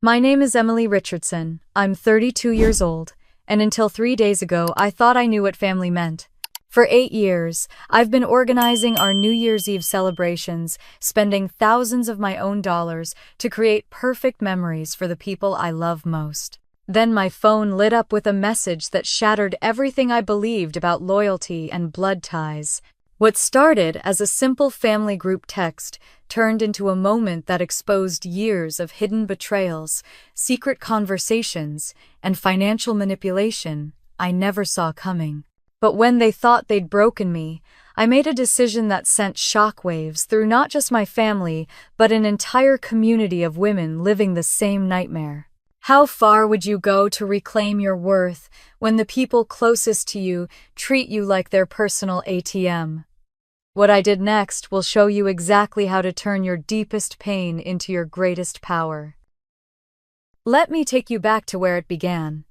My name is Emily Richardson. I'm 32 years old, and until 3 days ago, I thought I knew what family meant. For 8 years, I've been organizing our New Year's Eve celebrations, spending thousands of my own dollars to create perfect memories for the people I love most. Then my phone lit up with a message that shattered everything I believed about loyalty and blood ties. What started as a simple family group text turned into a moment that exposed years of hidden betrayals, secret conversations, and financial manipulation I never saw coming. But when they thought they'd broken me, I made a decision that sent shockwaves through not just my family, but an entire community of women living the same nightmare. How far would you go to reclaim your worth when the people closest to you treat you like their personal ATM? What I did next will show you exactly how to turn your deepest pain into your greatest power. Let me take you back to where it began.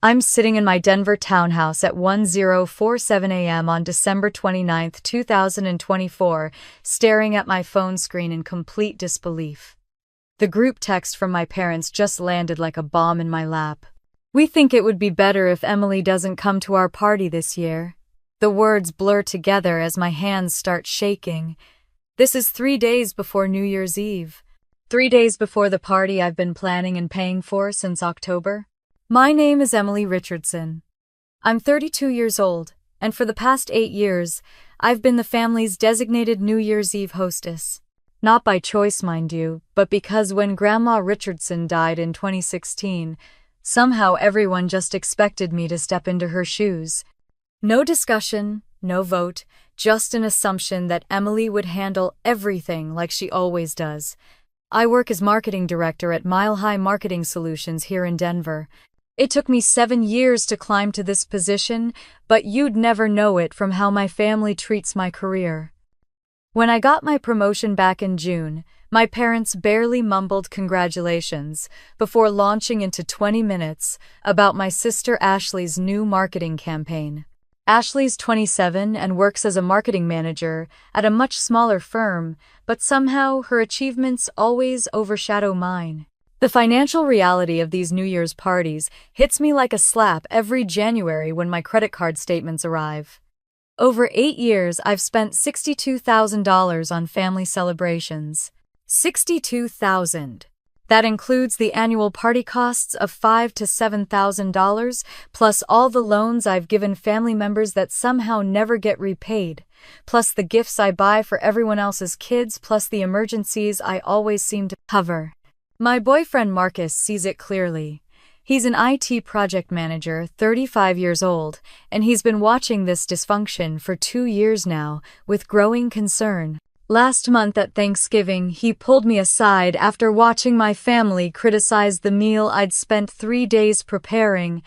I'm sitting in my Denver townhouse at 10:47 a.m. on December 29, 2024, staring at my phone screen in complete disbelief. The group text from my parents just landed like a bomb in my lap. "We think it would be better if Emily doesn't come to our party this year." The words blur together as my hands start shaking. This is 3 days before New Year's Eve. 3 days before the party I've been planning and paying for since October. My name is Emily Richardson. I'm 32 years old, and for the past 8 years, I've been the family's designated New Year's Eve hostess. Not by choice, mind you, but because when Grandma Richardson died in 2016, somehow everyone just expected me to step into her shoes. No discussion, no vote, just an assumption that Emily would handle everything like she always does. I work as marketing director at Mile High Marketing Solutions here in Denver. It took me 7 years to climb to this position, but you'd never know it from how my family treats my career. When I got my promotion back in June, my parents barely mumbled congratulations before launching into 20 minutes about my sister Ashley's new marketing campaign. Ashley's 27 and works as a marketing manager at a much smaller firm, but somehow her achievements always overshadow mine. The financial reality of these New Year's parties hits me like a slap every January when my credit card statements arrive. Over 8 years, I've spent $62,000 on family celebrations. $62,000. That includes the annual party costs of $5,000 to $7,000, plus all the loans I've given family members that somehow never get repaid, plus the gifts I buy for everyone else's kids, plus the emergencies I always seem to cover. My boyfriend Marcus sees it clearly. He's an IT project manager, 35 years old, and he's been watching this dysfunction for 2 years now with growing concern. Last month at Thanksgiving, he pulled me aside after watching my family criticize the meal I'd spent 3 days preparing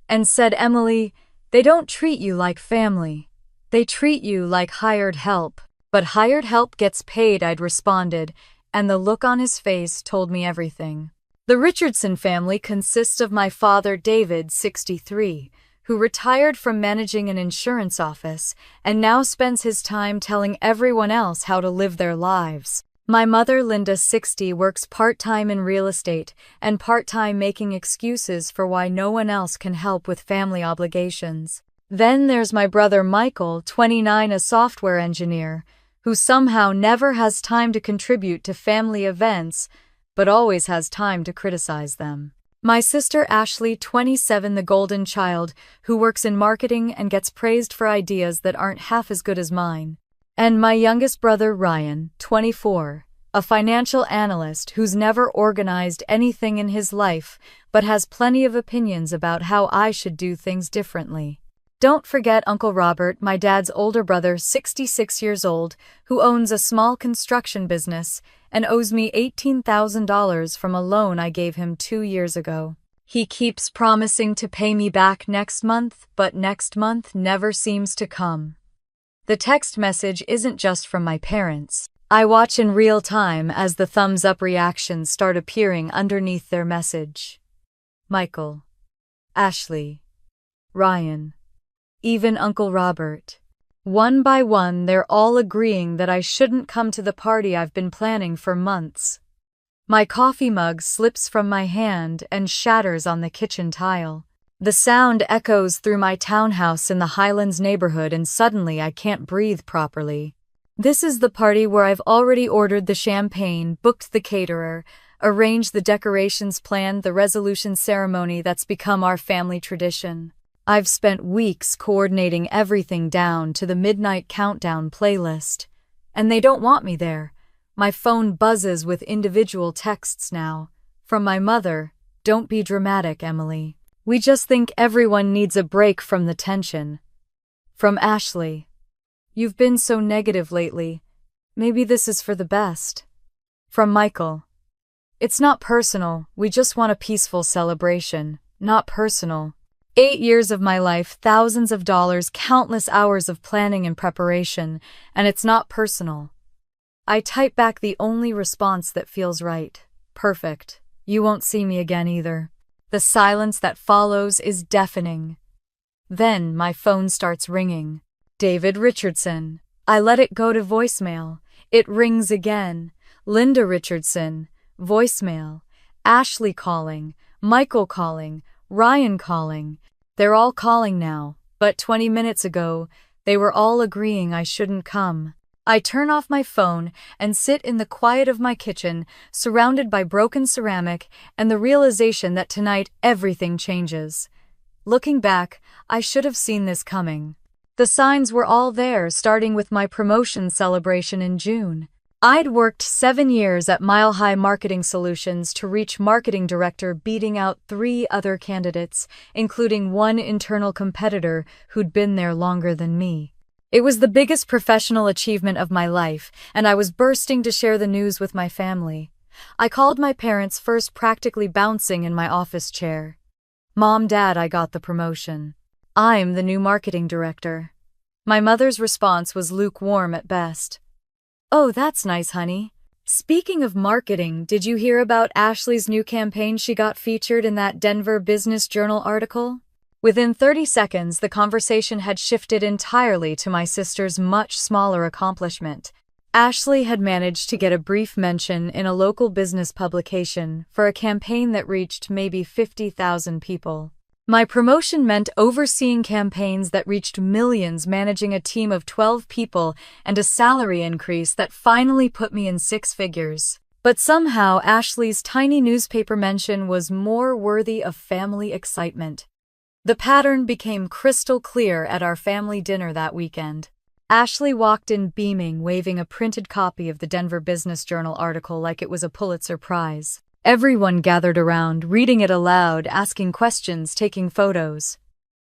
and said, "Emily, they don't treat you like family. They treat you like hired help." "But hired help gets paid," I'd responded, and the look on his face told me everything. The Richardson family consists of my father, David, 63, who retired from managing an insurance office and now spends his time telling everyone else how to live their lives. My mother, Linda, 60, works part-time in real estate and part-time making excuses for why no one else can help with family obligations. Then there's my brother, Michael, 29, a software engineer, who somehow never has time to contribute to family events, but always has time to criticize them. My sister Ashley, 27, the golden child, who works in marketing and gets praised for ideas that aren't half as good as mine. And my youngest brother Ryan, 24, a financial analyst who's never organized anything in his life, but has plenty of opinions about how I should do things differently. Don't forget Uncle Robert, my dad's older brother, 66 years old, who owns a small construction business and owes me $18,000 from a loan I gave him 2 years ago. He keeps promising to pay me back next month, but next month never seems to come. The text message isn't just from my parents. I watch in real time as the thumbs up reactions start appearing underneath their message. Michael, Ashley, Ryan, even Uncle Robert. One by one, they're all agreeing that I shouldn't come to the party I've been planning for months. My coffee mug slips from my hand and shatters on the kitchen tile. The sound echoes through my townhouse in the Highlands neighborhood, and suddenly I can't breathe properly. This is the party where I've already ordered the champagne, booked the caterer, arranged the decorations, planned the resolution ceremony that's become our family tradition. I've spent weeks coordinating everything down to the midnight countdown playlist. And they don't want me there. My phone buzzes with individual texts now. From my mother, "Don't be dramatic, Emily. We just think everyone needs a break from the tension." From Ashley, "You've been so negative lately. Maybe this is for the best." From Michael, "It's not personal, we just want a peaceful celebration, not personal. 8 years of my life, thousands of dollars, countless hours of planning and preparation, and it's not personal." I type back the only response that feels right. "Perfect. You won't see me again either." The silence that follows is deafening. Then my phone starts ringing. David Richardson. I let it go to voicemail. It rings again. Linda Richardson. Voicemail. Ashley calling. Michael calling. Ryan calling. They're all calling now, but 20 minutes ago, they were all agreeing I shouldn't come. I turn off my phone and sit in the quiet of my kitchen, surrounded by broken ceramic and the realization that tonight everything changes. Looking back, I should have seen this coming. The signs were all there, starting with my promotion celebration in June. I'd worked 7 years at Mile High Marketing Solutions to reach marketing director, beating out 3 other candidates, including one internal competitor who'd been there longer than me. It was the biggest professional achievement of my life, and I was bursting to share the news with my family. I called my parents first, practically bouncing in my office chair. "Mom, Dad, I got the promotion. I'm the new marketing director." My mother's response was lukewarm at best. "Oh, that's nice, honey. Speaking of marketing, did you hear about Ashley's new campaign? She got featured in that Denver Business Journal article." Within 30 seconds, the conversation had shifted entirely to my sister's much smaller accomplishment. Ashley had managed to get a brief mention in a local business publication for a campaign that reached maybe 50,000 people. My promotion meant overseeing campaigns that reached millions, managing a team of 12 people, and a salary increase that finally put me in 6 figures. But somehow, Ashley's tiny newspaper mention was more worthy of family excitement. The pattern became crystal clear at our family dinner that weekend. Ashley walked in beaming, waving a printed copy of the Denver Business Journal article like it was a Pulitzer Prize. Everyone gathered around, reading it aloud, asking questions, taking photos.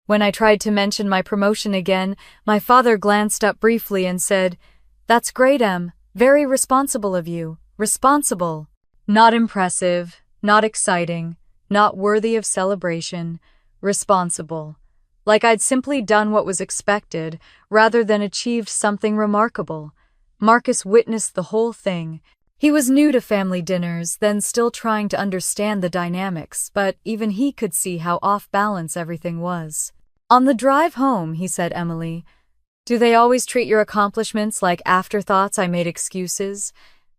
When I tried to mention my promotion again, my father glanced up briefly and said, "That's great, Em. Very responsible of you. Responsible. Not impressive, not exciting, not worthy of celebration. Responsible. Like I'd simply done what was expected, rather than achieved something remarkable." Marcus witnessed the whole thing. He was new to family dinners, then still trying to understand the dynamics, but even he could see how off balance everything was. On the drive home, he said, "Emily, do they always treat your accomplishments like afterthoughts?" I made excuses,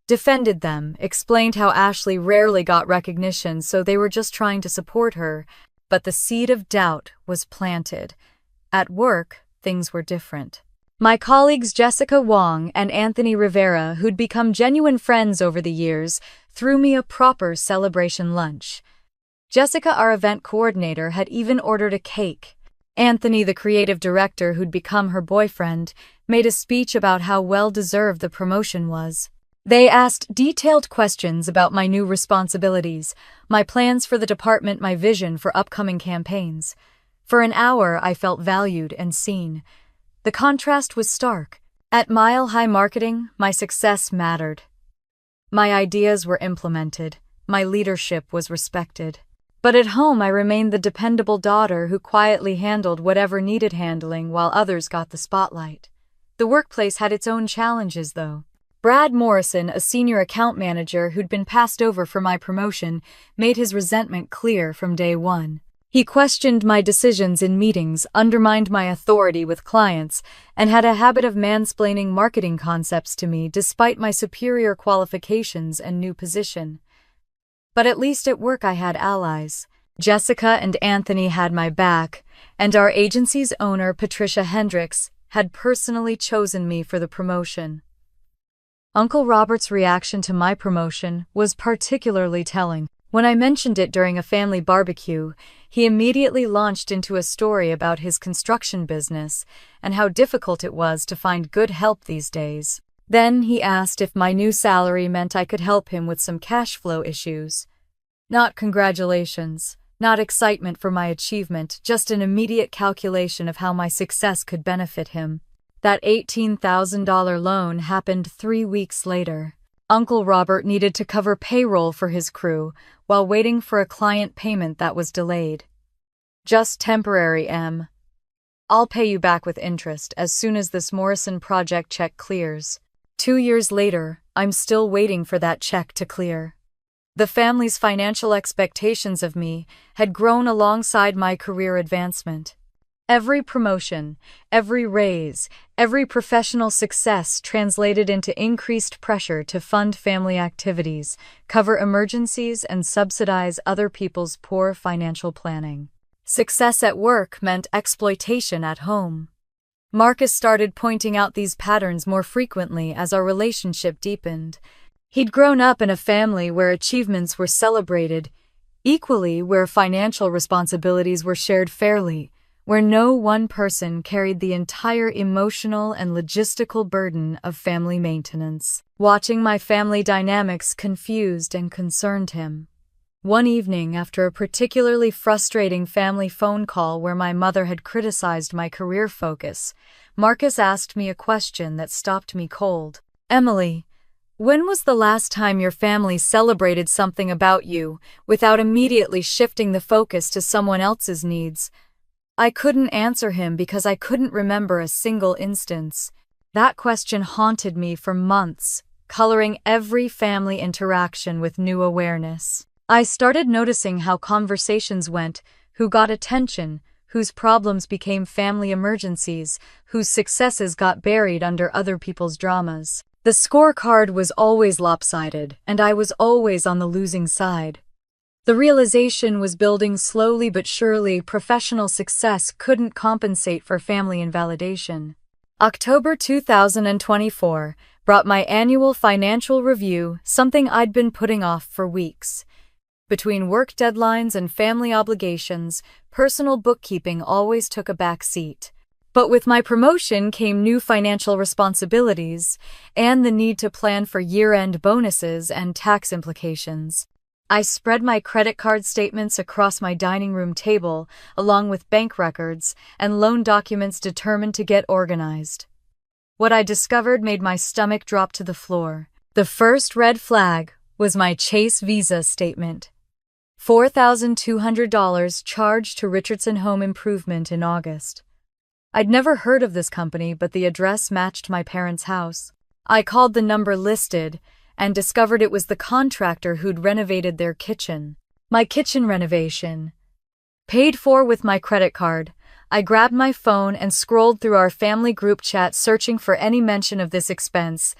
defended them, explained how Ashley rarely got recognition, so they were just trying to support her. But the seed of doubt was planted. At work, things were different. My colleagues Jessica Wong and Anthony Rivera, who'd become genuine friends over the years, threw me a proper celebration lunch. Jessica, our event coordinator, had even ordered a cake. Anthony, the creative director who'd become her boyfriend, made a speech about how well-deserved the promotion was. They asked detailed questions about my new responsibilities, my plans for the department, my vision for upcoming campaigns. For an hour, I felt valued and seen. The contrast was stark. At Mile High Marketing, my success mattered. My ideas were implemented. My leadership was respected. But at home, I remained the dependable daughter who quietly handled whatever needed handling while others got the spotlight. The workplace had its own challenges, though. Brad Morrison, a senior account manager who'd been passed over for my promotion, made his resentment clear from day one. He questioned my decisions in meetings, undermined my authority with clients, and had a habit of mansplaining marketing concepts to me despite my superior qualifications and new position. But at least at work I had allies. Jessica and Anthony had my back, and our agency's owner, Patricia Hendricks, had personally chosen me for the promotion. Uncle Robert's reaction to my promotion was particularly telling. When I mentioned it during a family barbecue, he immediately launched into a story about his construction business and how difficult it was to find good help these days. Then he asked if my new salary meant I could help him with some cash flow issues. Not congratulations, not excitement for my achievement, just an immediate calculation of how my success could benefit him. That $18,000 loan happened 3 weeks later. Uncle Robert needed to cover payroll for his crew while waiting for a client payment that was delayed. Just temporary, Em. I'll pay you back with interest as soon as this Morrison project check clears. 2 years later, I'm still waiting for that check to clear. The family's financial expectations of me had grown alongside my career advancement. Every promotion, every raise, every professional success translated into increased pressure to fund family activities, cover emergencies, and subsidize other people's poor financial planning. Success at work meant exploitation at home. Marcus started pointing out these patterns more frequently as our relationship deepened. He'd grown up in a family where achievements were celebrated, equally where financial responsibilities were shared fairly, where no one person carried the entire emotional and logistical burden of family maintenance. Watching my family dynamics confused and concerned him. One evening, after a particularly frustrating family phone call where my mother had criticized my career focus, Marcus asked me a question that stopped me cold. Emily, when was the last time your family celebrated something about you without immediately shifting the focus to someone else's needs? I couldn't answer him because I couldn't remember a single instance. That question haunted me for months, coloring every family interaction with new awareness. I started noticing how conversations went, who got attention, whose problems became family emergencies, whose successes got buried under other people's dramas. The scorecard was always lopsided, and I was always on the losing side. The realization was building slowly but surely. Professional success couldn't compensate for family invalidation. October 2024 brought my annual financial review, something I'd been putting off for weeks. Between work deadlines and family obligations, personal bookkeeping always took a back seat. But with my promotion came new financial responsibilities and the need to plan for year-end bonuses and tax implications. I spread my credit card statements across my dining room table, along with bank records and loan documents, determined to get organized. What I discovered made my stomach drop to the floor. The first red flag was my Chase Visa statement. $4,200 charged to Richardson Home Improvement in August. I'd never heard of this company, but the address matched my parents' house. I called the number listed and discovered it was the contractor who'd renovated their kitchen. My kitchen renovation. Paid for with my credit card. I grabbed my phone and scrolled through our family group chat, searching for any mention of this expense.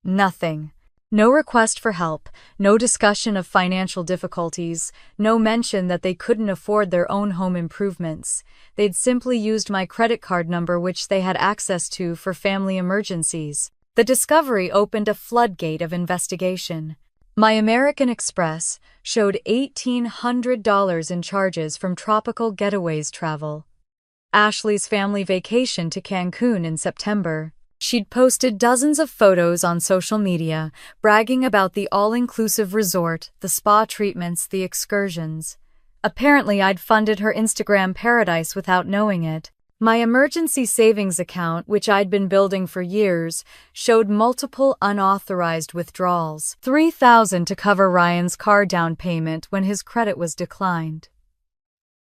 Nothing. No request for help, no discussion of financial difficulties, no mention that they couldn't afford their own home improvements. They'd simply used my credit card number, which they had access to for family emergencies. The discovery opened a floodgate of investigation. My American Express showed $1,800 in charges from Tropical Getaways travel. Ashley's family vacation to Cancun in September. She'd posted dozens of photos on social media, bragging about the all-inclusive resort, the spa treatments, the excursions. Apparently, I'd funded her Instagram paradise without knowing it. My emergency savings account, which I'd been building for years, showed multiple unauthorized withdrawals. $3,000 to cover Ryan's car down payment when his credit was declined.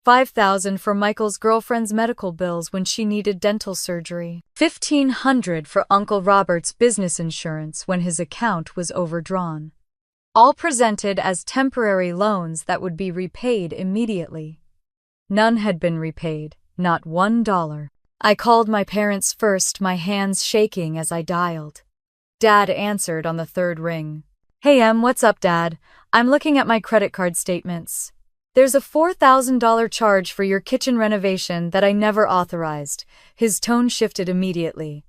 $5,000 for Michael's girlfriend's medical bills when she needed dental surgery. $1,500 for Uncle Robert's business insurance when his account was overdrawn. All presented as temporary loans that would be repaid immediately. None had been repaid. Not $1. I called my parents first, my hands shaking as I dialed. Dad answered on the third ring. Hey Em, what's up, Dad? I'm looking at my credit card statements. There's a $4,000 charge for your kitchen renovation that I never authorized. His tone shifted immediately.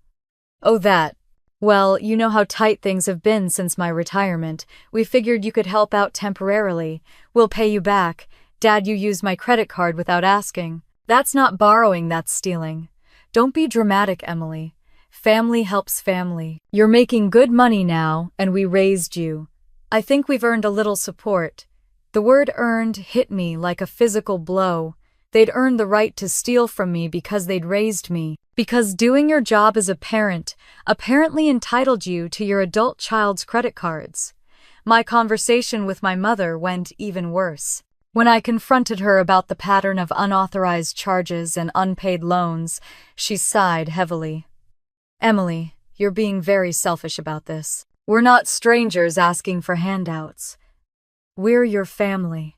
Oh, that. Well, you know how tight things have been since my retirement. We figured you could help out temporarily. We'll pay you back. Dad, you used my credit card without asking. That's not borrowing, that's stealing. Don't be dramatic, Emily. Family helps family. You're making good money now, and we raised you. I think we've earned a little support. The word earned hit me like a physical blow. They'd earned the right to steal from me because they'd raised me. Because doing your job as a parent apparently entitled you to your adult child's credit cards. My conversation with my mother went even worse. When I confronted her about the pattern of unauthorized charges and unpaid loans, she sighed heavily. Emily, you're being very selfish about this. We're not strangers asking for handouts. We're your family.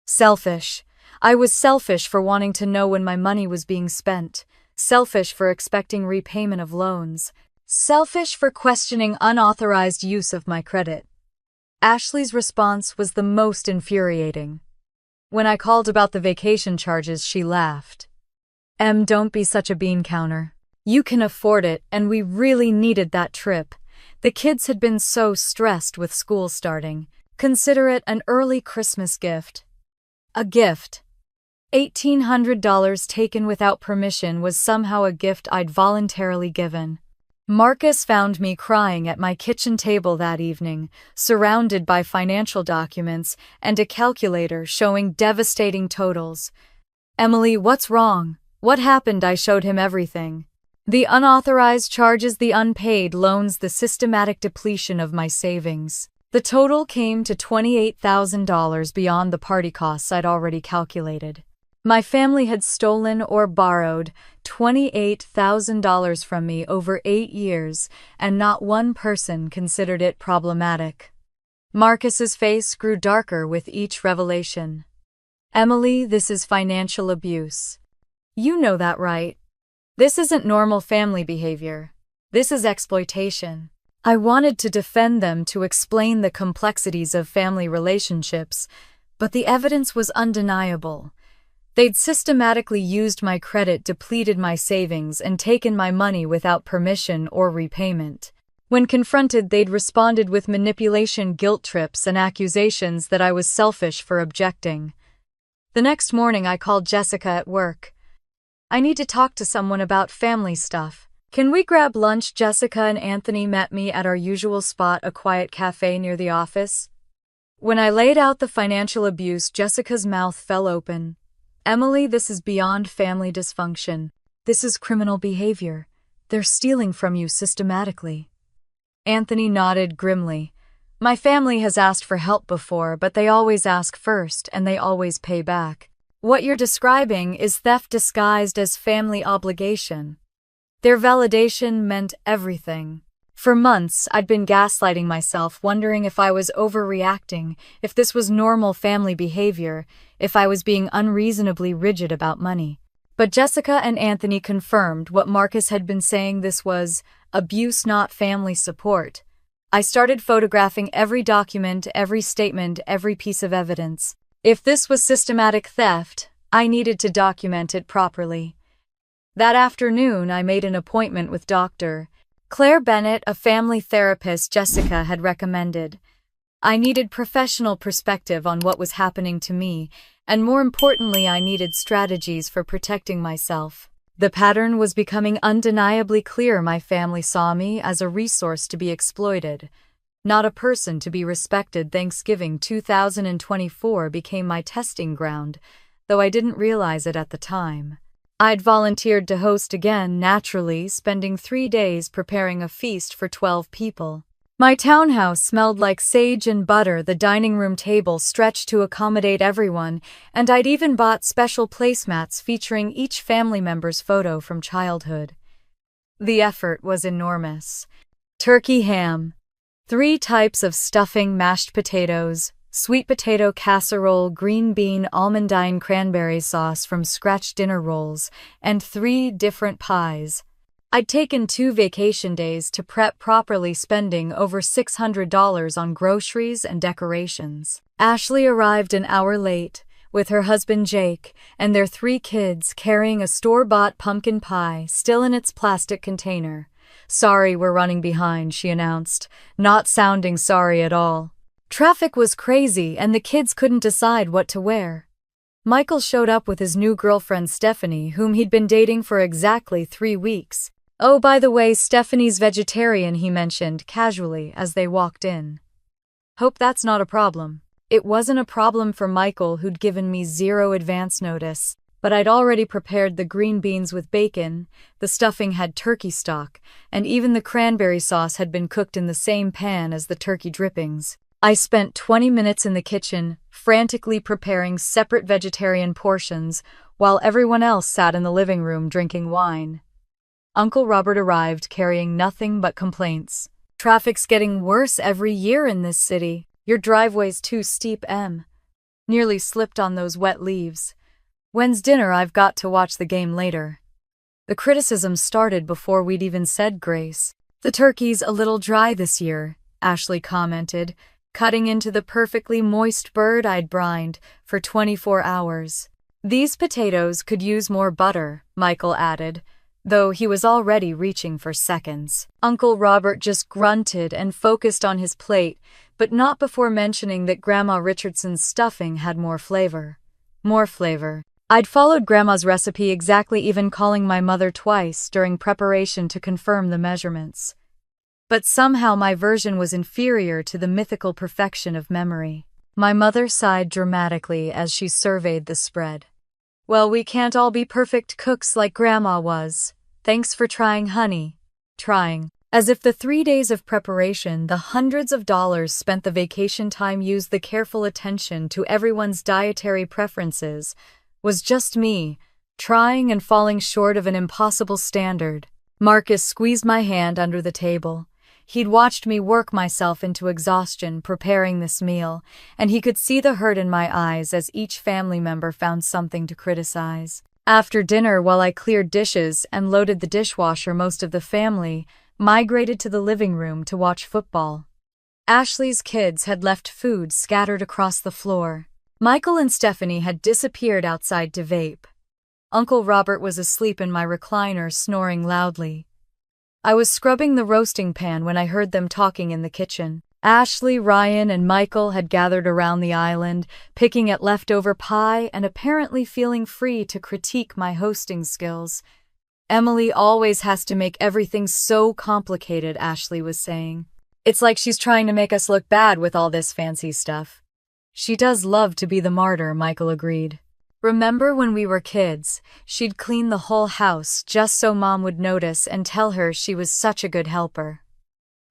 Selfish. I was selfish for wanting to know when my money was being spent. Selfish for expecting repayment of loans. Selfish for questioning unauthorized use of my credit. Ashley's response was the most infuriating. When I called about the vacation charges, she laughed. Em, don't be such a bean counter. You can afford it, and we really needed that trip. The kids had been so stressed with school starting. Consider it an early Christmas gift. A gift. $1,800 taken without permission was somehow a gift I'd voluntarily given. Marcus found me crying at my kitchen table that evening, surrounded by financial documents and a calculator showing devastating totals. Emily, what's wrong? What happened? I showed him everything. The unauthorized charges, the unpaid loans, the systematic depletion of my savings. The total came to $28,000 beyond the party costs I'd already calculated. My family had stolen or borrowed $28,000 from me over 8 years, and not one person considered it problematic. Marcus's face grew darker with each revelation. Emily, this is financial abuse. You know that, right? This isn't normal family behavior. This is exploitation. I wanted to defend them, to explain the complexities of family relationships, but the evidence was undeniable. They'd systematically used my credit, depleted my savings, and taken my money without permission or repayment. When confronted, they'd responded with manipulation, guilt trips, and accusations that I was selfish for objecting. The next morning, I called Jessica at work. I need to talk to someone about family stuff. Can we grab lunch? Jessica and Anthony met me at our usual spot, a quiet cafe near the office. When I laid out the financial abuse, Jessica's mouth fell open. Emily, this is beyond family dysfunction. This is criminal behavior. They're stealing from you systematically. Anthony nodded grimly. My family has asked for help before, but they always ask first and they always pay back. What you're describing is theft disguised as family obligation. Their validation meant everything. For months, I'd been gaslighting myself, wondering if I was overreacting, if this was normal family behavior, if I was being unreasonably rigid about money. But Jessica and Anthony confirmed what Marcus had been saying. This was abuse, not family support. I started photographing every document, every statement, every piece of evidence. If this was systematic theft, I needed to document it properly. That afternoon, I made an appointment with Dr. Claire Bennett, a family therapist Jessica had recommended. I needed professional perspective on what was happening to me, and more importantly, I needed strategies for protecting myself. The pattern was becoming undeniably clear. My family saw me as a resource to be exploited, not a person to be respected. Thanksgiving 2024 became my testing ground, though I didn't realize it at the time. I'd volunteered to host again, naturally, spending 3 days preparing a feast for 12 people. My townhouse smelled like sage and butter, the dining room table stretched to accommodate everyone, and I'd even bought special placemats featuring each family member's photo from childhood. The effort was enormous. Turkey ham, 3 types of stuffing, mashed potatoes, sweet potato casserole, green bean almondine cranberry sauce from scratch dinner rolls, and 3 different pies. I'd taken 2 vacation days to prep properly, spending over $600 on groceries and decorations. Ashley arrived an hour late, with her husband Jake and their 3 kids carrying a store-bought pumpkin pie still in its plastic container. "Sorry, we're running behind," she announced, not sounding sorry at all. Traffic was crazy and the kids couldn't decide what to wear. Michael showed up with his new girlfriend Stephanie, whom he'd been dating for exactly 3 weeks. "Oh, by the way, Stephanie's vegetarian," he mentioned casually as they walked in. "Hope that's not a problem." It wasn't a problem for Michael, who'd given me 0 advance notice, but I'd already prepared the green beans with bacon, the stuffing had turkey stock, and even the cranberry sauce had been cooked in the same pan as the turkey drippings. I spent 20 minutes in the kitchen, frantically preparing separate vegetarian portions, while everyone else sat in the living room drinking wine. Uncle Robert arrived carrying nothing but complaints. "Traffic's getting worse every year in this city. Your driveway's too steep, Nearly slipped on those wet leaves. When's dinner? I've got to watch the game later." The criticism started before we'd even said grace. "The turkey's a little dry this year," Ashley commented, cutting into the perfectly moist bird I'd brined for 24 hours. "These potatoes could use more butter," Michael added, though he was already reaching for seconds. Uncle Robert just grunted and focused on his plate, but not before mentioning that Grandma Richardson's stuffing had more flavor. More flavor. I'd followed Grandma's recipe exactly, even calling my mother twice during preparation to confirm the measurements. But somehow my version was inferior to the mythical perfection of memory. My mother sighed dramatically as she surveyed the spread. "Well, we can't all be perfect cooks like Grandma was. Thanks for trying, honey." Trying. As if the 3 days of preparation, the hundreds of dollars spent, the vacation time used, the careful attention to everyone's dietary preferences, was just me, trying and falling short of an impossible standard. Marcus squeezed my hand under the table. He'd watched me work myself into exhaustion preparing this meal, and he could see the hurt in my eyes as each family member found something to criticize. After dinner, while I cleared dishes and loaded the dishwasher, most of the family migrated to the living room to watch football. Ashley's kids had left food scattered across the floor. Michael and Stephanie had disappeared outside to vape. Uncle Robert was asleep in my recliner, snoring loudly. I was scrubbing the roasting pan when I heard them talking in the kitchen. Ashley, Ryan, and Michael had gathered around the island, picking at leftover pie and apparently feeling free to critique my hosting skills. "Emily always has to make everything so complicated," Ashley was saying. "It's like she's trying to make us look bad with all this fancy stuff." "She does love to be the martyr," Michael agreed. "Remember when we were kids, she'd clean the whole house just so Mom would notice and tell her she was such a good helper."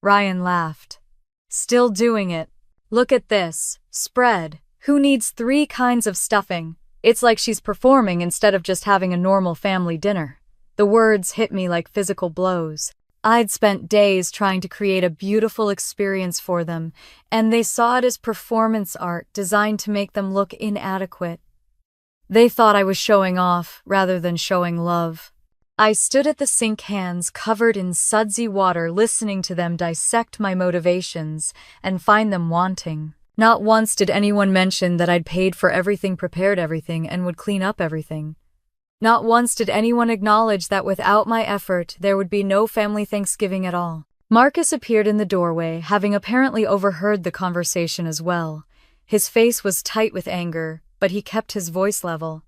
Ryan laughed. "Still doing it. Look at this spread. Who needs 3 kinds of stuffing? It's like she's performing instead of just having a normal family dinner." The words hit me like physical blows. I'd spent days trying to create a beautiful experience for them, and they saw it as performance art designed to make them look inadequate. They thought I was showing off rather than showing love. I stood at the sink, hands covered in sudsy water, listening to them dissect my motivations and find them wanting. Not once did anyone mention that I'd paid for everything, prepared everything, and would clean up everything. Not once did anyone acknowledge that without my effort, there would be no family Thanksgiving at all. Marcus appeared in the doorway, having apparently overheard the conversation as well. His face was tight with anger, but he kept his voice level.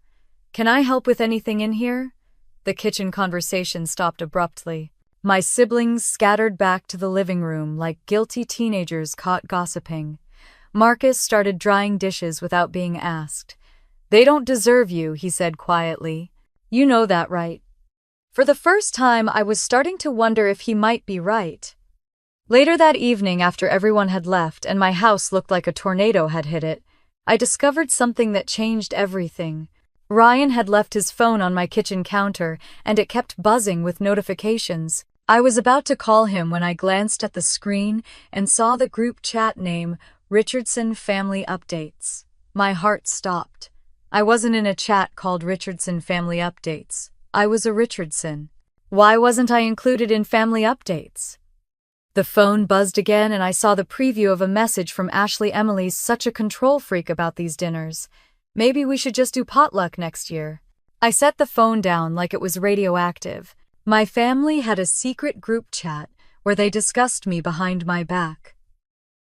"Can I help with anything in here?" The kitchen conversation stopped abruptly. My siblings scattered back to the living room like guilty teenagers caught gossiping. Marcus started drying dishes without being asked. "They don't deserve you," he said quietly. "You know that, right?" For the first time, I was starting to wonder if he might be right. Later that evening, after everyone had left and my house looked like a tornado had hit it, I discovered something that changed everything. Ryan had left his phone on my kitchen counter, and it kept buzzing with notifications. I was about to call him when I glanced at the screen and saw the group chat name, Richardson Family Updates. My heart stopped. I wasn't in a chat called Richardson Family Updates. I was a Richardson. Why wasn't I included in family updates? The phone buzzed again and I saw the preview of a message from Ashley. Emily's such a control freak about these dinners. Maybe we should just do potluck next year. I set the phone down like it was radioactive. My family had a secret group chat where they discussed me behind my back.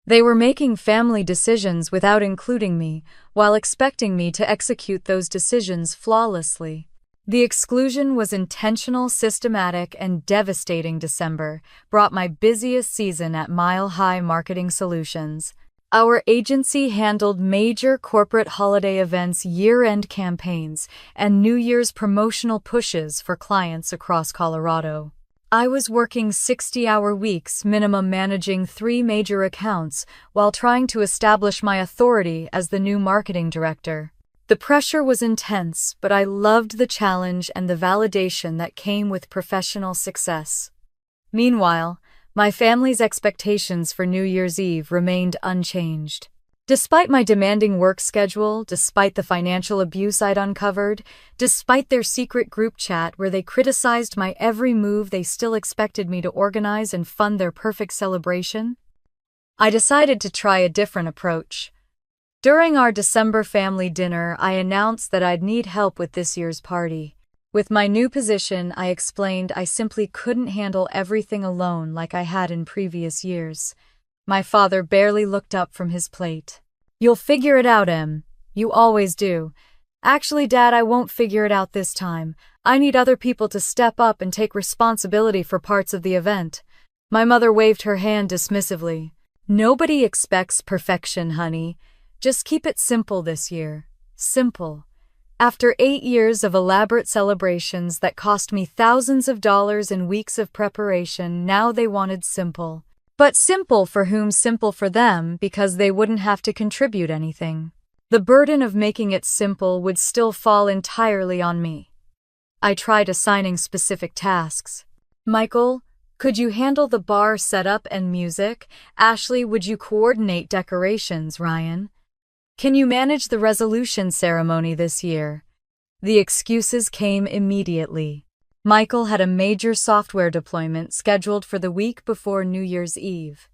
They were making family decisions without including me, while expecting me to execute those decisions flawlessly. The exclusion was intentional, systematic, and devastating. December brought my busiest season at Mile High Marketing Solutions. Our agency handled major corporate holiday events, year-end campaigns, and New Year's promotional pushes for clients across Colorado. I was working 60-hour weeks minimum, managing 3 major accounts while trying to establish my authority as the new marketing director. The pressure was intense, but I loved the challenge and the validation that came with professional success. Meanwhile, my family's expectations for New Year's Eve remained unchanged. Despite my demanding work schedule, despite the financial abuse I'd uncovered, despite their secret group chat where they criticized my every move, they still expected me to organize and fund their perfect celebration. I decided to try a different approach. During our December family dinner, I announced that I'd need help with this year's party. With my new position, I explained I simply couldn't handle everything alone like I had in previous years. My father barely looked up from his plate. "You'll figure it out, Em. You always do." "Actually, Dad, I won't figure it out this time. I need other people to step up and take responsibility for parts of the event." My mother waved her hand dismissively. "Nobody expects perfection, honey. Just keep it simple this year. Simple." After 8 years of elaborate celebrations that cost me thousands of dollars and weeks of preparation, now they wanted simple. But simple for whom? Simple for them, because they wouldn't have to contribute anything. The burden of making it simple would still fall entirely on me. I tried assigning specific tasks. "Michael, could you handle the bar setup and music? Ashley, would you coordinate decorations? Ryan, can you manage the resolution ceremony this year?" The excuses came immediately. Michael had a major software deployment scheduled for the week before New Year's Eve.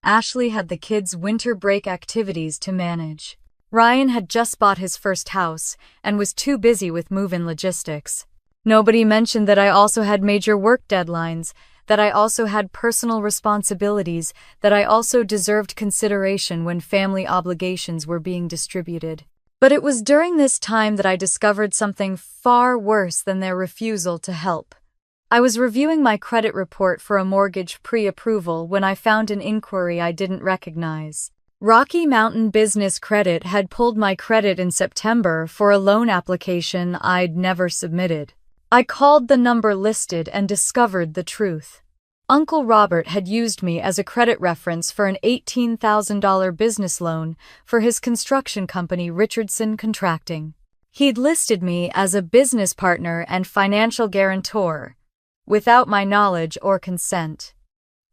Ashley had the kids' winter break activities to manage. Ryan had just bought his first house and was too busy with move-in logistics. Nobody mentioned that I also had major work deadlines, that I also had personal responsibilities, that I also deserved consideration when family obligations were being distributed. But it was during this time that I discovered something far worse than their refusal to help. I was reviewing my credit report for a mortgage pre-approval when I found an inquiry I didn't recognize. Rocky Mountain Business Credit had pulled my credit in September for a loan application I'd never submitted. I called the number listed and discovered the truth. Uncle Robert had used me as a credit reference for an $18,000 business loan for his construction company, Richardson Contracting. He'd listed me as a business partner and financial guarantor, without my knowledge or consent.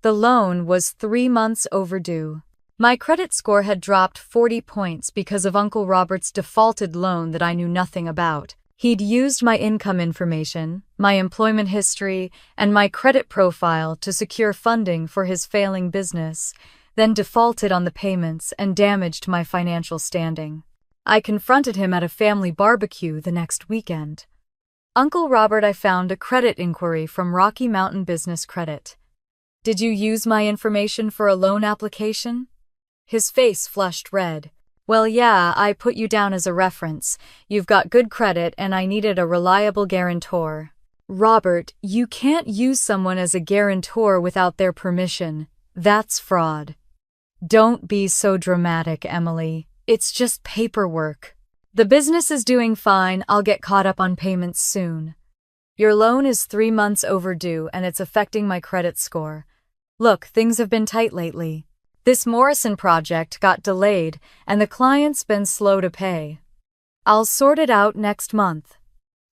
The loan was 3 months overdue. My credit score had dropped 40 points because of Uncle Robert's defaulted loan that I knew nothing about. He'd used my income information, my employment history, and my credit profile to secure funding for his failing business, then defaulted on the payments and damaged my financial standing. I confronted him at a family barbecue the next weekend. "Uncle Robert, I found a credit inquiry from Rocky Mountain Business Credit. Did you use my information for a loan application?" His face flushed red. "Well, yeah, I put you down as a reference. You've got good credit and I needed a reliable guarantor." "Robert, you can't use someone as a guarantor without their permission. That's fraud." "Don't be so dramatic, Emily. It's just paperwork. The business is doing fine. I'll get caught up on payments soon. Your loan is 3 months overdue and it's affecting my credit score. Look, things have been tight lately. This Morrison project got delayed and the client's been slow to pay. I'll sort it out next month."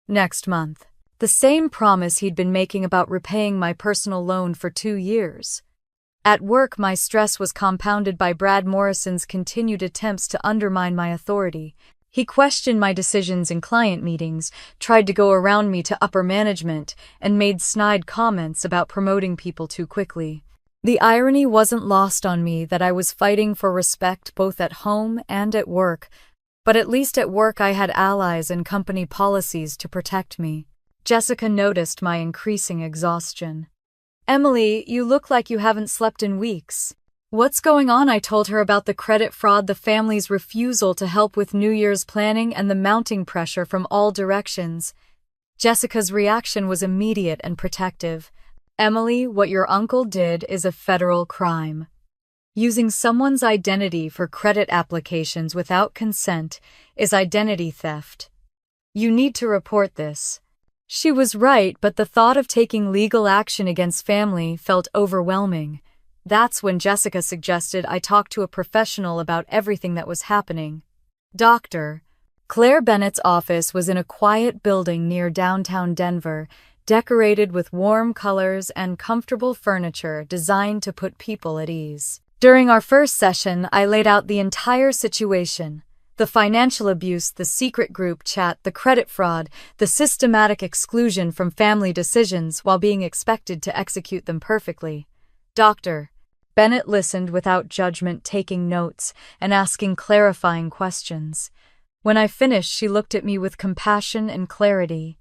Next month. The same promise he'd been making about repaying my personal loan for 2 years. At work, my stress was compounded by Brad Morrison's continued attempts to undermine my authority. He questioned my decisions in client meetings, tried to go around me to upper management, and made snide comments about promoting people too quickly. The irony wasn't lost on me that I was fighting for respect both at home and at work, but at least at work I had allies and company policies to protect me. Jessica noticed my increasing exhaustion. "Emily, you look like you haven't slept in weeks." "What's going on?" I told her about the credit fraud, the family's refusal to help with New Year's planning, and the mounting pressure from all directions. Jessica's reaction was immediate and protective. "Emily, what your uncle did is a federal crime. Using someone's identity for credit applications without consent is identity theft. You need to report this." She was right, but the thought of taking legal action against family felt overwhelming. That's when Jessica suggested I talk to a professional about everything that was happening. Dr. Claire Bennett's office was in a quiet building near downtown Denver, decorated with warm colors and comfortable furniture designed to put people at ease. During our first session, I laid out the entire situation: the financial abuse, the secret group chat, the credit fraud, the systematic exclusion from family decisions while being expected to execute them perfectly. Dr. Bennett listened without judgment, taking notes and asking clarifying questions. When I finished, she looked at me with compassion and clarity.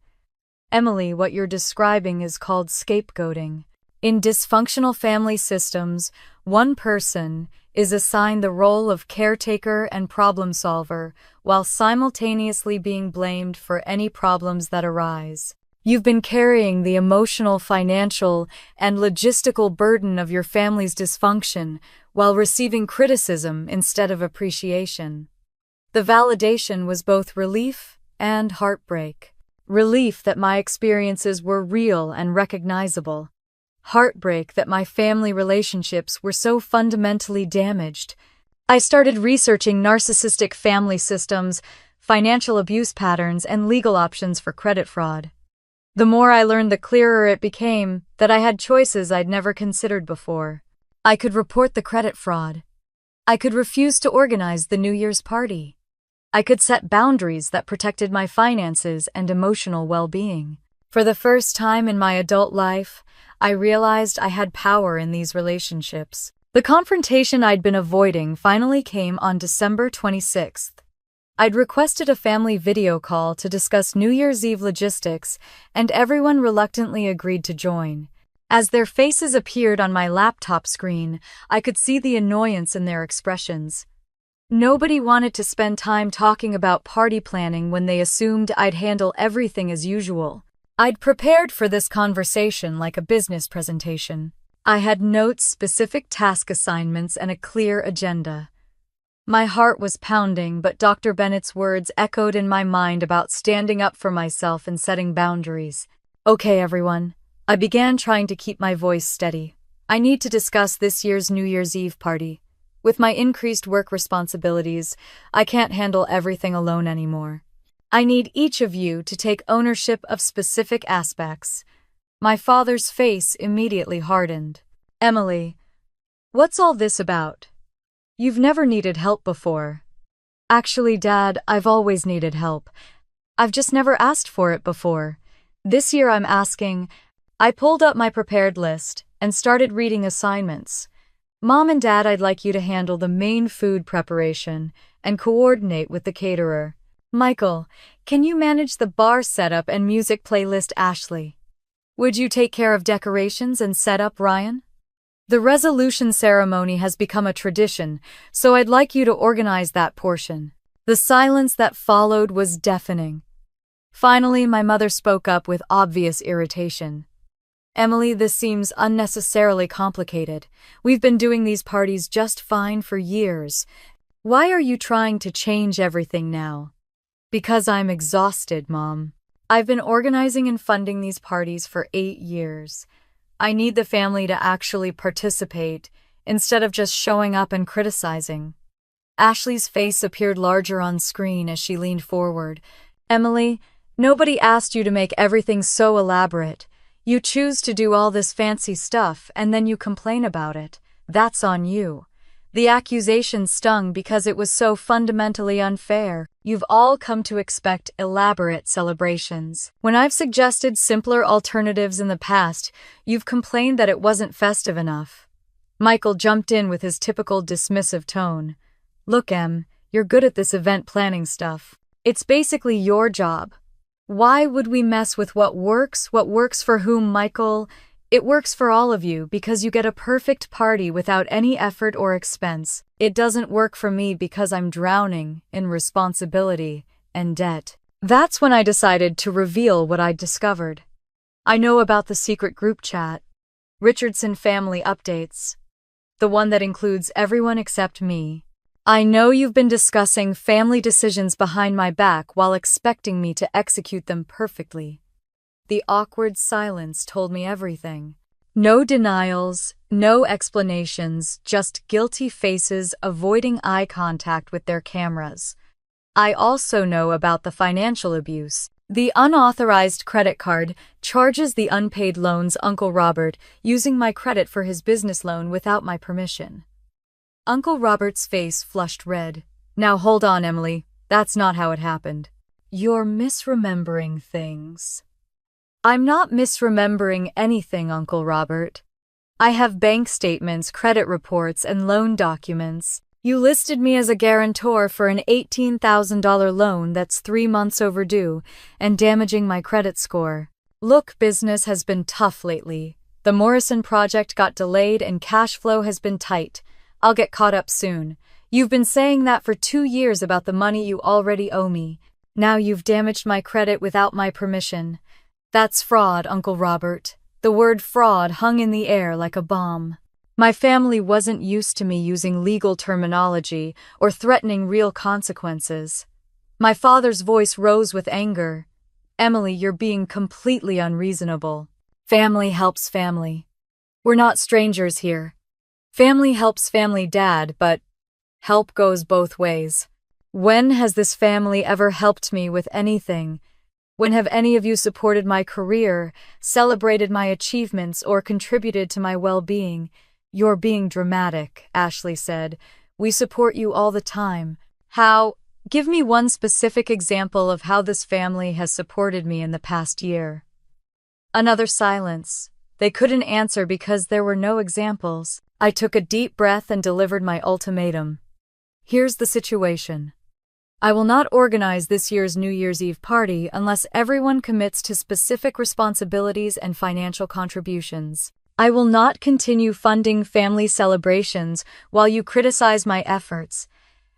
"Emily, what you're describing is called scapegoating. In dysfunctional family systems, one person is assigned the role of caretaker and problem solver while simultaneously being blamed for any problems that arise. You've been carrying the emotional, financial, and logistical burden of your family's dysfunction while receiving criticism instead of appreciation." The validation was both relief and heartbreak. Relief that my experiences were real and recognizable. Heartbreak that my family relationships were so fundamentally damaged. I started researching narcissistic family systems, financial abuse patterns, and legal options for credit fraud. The more I learned, the clearer it became that I had choices I'd never considered before. I could report the credit fraud. I could refuse to organize the New Year's party. I could set boundaries that protected my finances and emotional well-being. For the first time in my adult life, I realized I had power in these relationships. The confrontation I'd been avoiding finally came on December 26th. I'd requested a family video call to discuss New Year's Eve logistics, and everyone reluctantly agreed to join. As their faces appeared on my laptop screen, I could see the annoyance in their expressions. Nobody wanted to spend time talking about party planning when they assumed I'd handle everything as usual. I'd prepared for this conversation like a business presentation. I had notes, specific task assignments, and a clear agenda. My heart was pounding, but Dr. Bennett's words echoed in my mind about standing up for myself and setting boundaries. "Okay, everyone." I began, trying to keep my voice steady. "I need to discuss this year's New Year's Eve party. With my increased work responsibilities, I can't handle everything alone anymore. I need each of you to take ownership of specific aspects." My father's face immediately hardened. "Emily, what's all this about? You've never needed help before." "Actually, Dad, I've always needed help. I've just never asked for it before. This year I'm asking." I pulled up my prepared list and started reading assignments. "Mom and Dad, I'd like you to handle the main food preparation and coordinate with the caterer. Michael, can you manage the bar setup and music playlist? Ashley, would you take care of decorations and setup? Ryan? The resolution ceremony has become a tradition, so I'd like you to organize that portion." The silence that followed was deafening. Finally, my mother spoke up with obvious irritation. "Emily, this seems unnecessarily complicated. We've been doing these parties just fine for years. Why are you trying to change everything now?" "Because I'm exhausted, Mom. I've been organizing and funding these parties for 8 years. I need the family to actually participate instead of just showing up and criticizing." Ashley's face appeared larger on screen as she leaned forward. "Emily, nobody asked you to make everything so elaborate. You choose to do all this fancy stuff and then you complain about it. That's on you. The accusation stung because it was so fundamentally unfair. You've all come to expect elaborate celebrations. When I've suggested simpler alternatives in the past, you've complained that it wasn't festive enough. Michael jumped in with his typical dismissive tone. Look, Em, you're good at this event planning stuff. It's basically your job. Why would we mess with what works? What works for whom, Michael? It works for all of you because you get a perfect party without any effort or expense. It doesn't work for me because I'm drowning in responsibility and debt. That's when I decided to reveal what I'd discovered. I know about the secret group chat, Richardson Family Updates, the one that includes everyone except me. I know you've been discussing family decisions behind my back while expecting me to execute them perfectly. The awkward silence told me everything. No denials, no explanations, just guilty faces avoiding eye contact with their cameras. I also know about the financial abuse. The unauthorized credit card charges the unpaid loans Uncle Robert using my credit for his business loan without my permission. Uncle Robert's face flushed red. Now hold on, Emily. That's not how it happened. You're misremembering things. I'm not misremembering anything, Uncle Robert. I have bank statements, credit reports, and loan documents. You listed me as a guarantor for an $18,000 loan that's 3 months overdue and damaging my credit score. Look, business has been tough lately. The Morrison project got delayed and cash flow has been tight. I'll get caught up soon. You've been saying that for 2 years about the money you already owe me. Now you've damaged my credit without my permission. That's fraud, Uncle Robert. The word fraud hung in the air like a bomb. My family wasn't used to me using legal terminology or threatening real consequences. My father's voice rose with anger. Emily, you're being completely unreasonable. Family helps family. We're not strangers here. Family helps family, Dad, but help goes both ways. When has this family ever helped me with anything? When have any of you supported my career, celebrated my achievements, or contributed to my well-being? You're being dramatic, Ashley said. We support you all the time. How? Give me one specific example of how this family has supported me in the past year. Another silence. They couldn't answer because there were no examples. I took a deep breath and delivered my ultimatum. Here's the situation. I will not organize this year's New Year's Eve party unless everyone commits to specific responsibilities and financial contributions. I will not continue funding family celebrations while you criticize my efforts,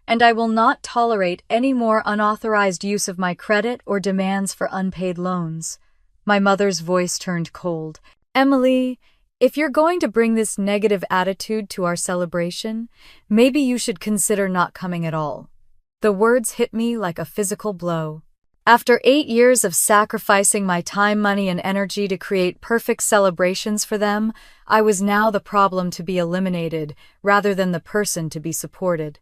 and I will not tolerate any more unauthorized use of my credit or demands for unpaid loans. My mother's voice turned cold. Emily, if you're going to bring this negative attitude to our celebration, maybe you should consider not coming at all. The words hit me like a physical blow. After 8 years of sacrificing my time, money, and energy to create perfect celebrations for them, I was now the problem to be eliminated rather than the person to be supported.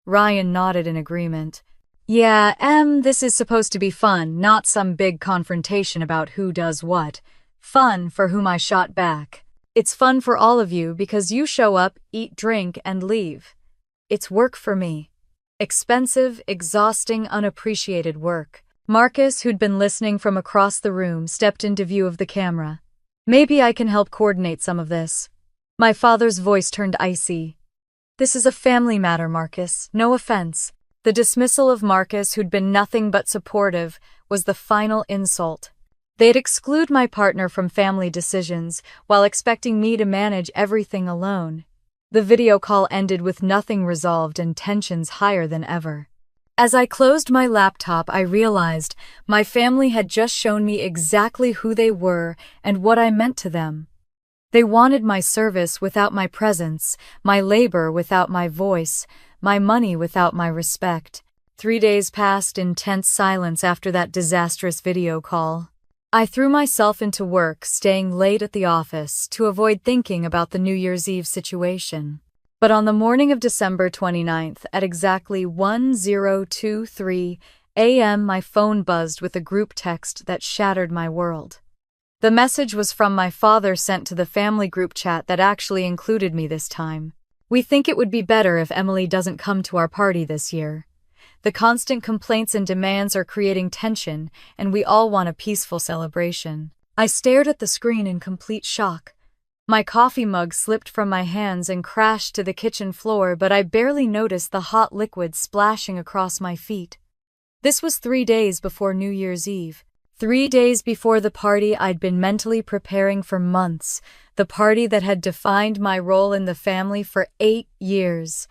Ryan nodded in agreement. Yeah, this is supposed to be fun, not some big confrontation about who does what. Fun for whom I shot back. It's fun for all of you because you show up, eat, drink, and leave. It's work for me. Expensive, exhausting, unappreciated work. Marcus, who'd been listening from across the room, stepped into view of the camera. Maybe I can help coordinate some of this. My father's voice turned icy. This is a family matter, Marcus. No offense. The dismissal of Marcus, who'd been nothing but supportive, was the final insult. They'd exclude my partner from family decisions while expecting me to manage everything alone. The video call ended with nothing resolved and tensions higher than ever. As I closed my laptop, I realized my family had just shown me exactly who they were and what I meant to them. They wanted my service without my presence, my labor without my voice, my money without my respect. 3 days passed in tense silence after that disastrous video call. I threw myself into work, staying late at the office to avoid thinking about the New Year's Eve situation. But on the morning of December 29th, at exactly 10:23 a.m., my phone buzzed with a group text that shattered my world. The message was from my father, sent to the family group chat that actually included me this time. We think it would be better if Emily doesn't come to our party this year. The constant complaints and demands are creating tension, and we all want a peaceful celebration." I stared at the screen in complete shock. My coffee mug slipped from my hands and crashed to the kitchen floor, but I barely noticed the hot liquid splashing across my feet. This was 3 days before New Year's Eve. 3 days before the party I'd been mentally preparing for months, the party that had defined my role in the family for 8 years.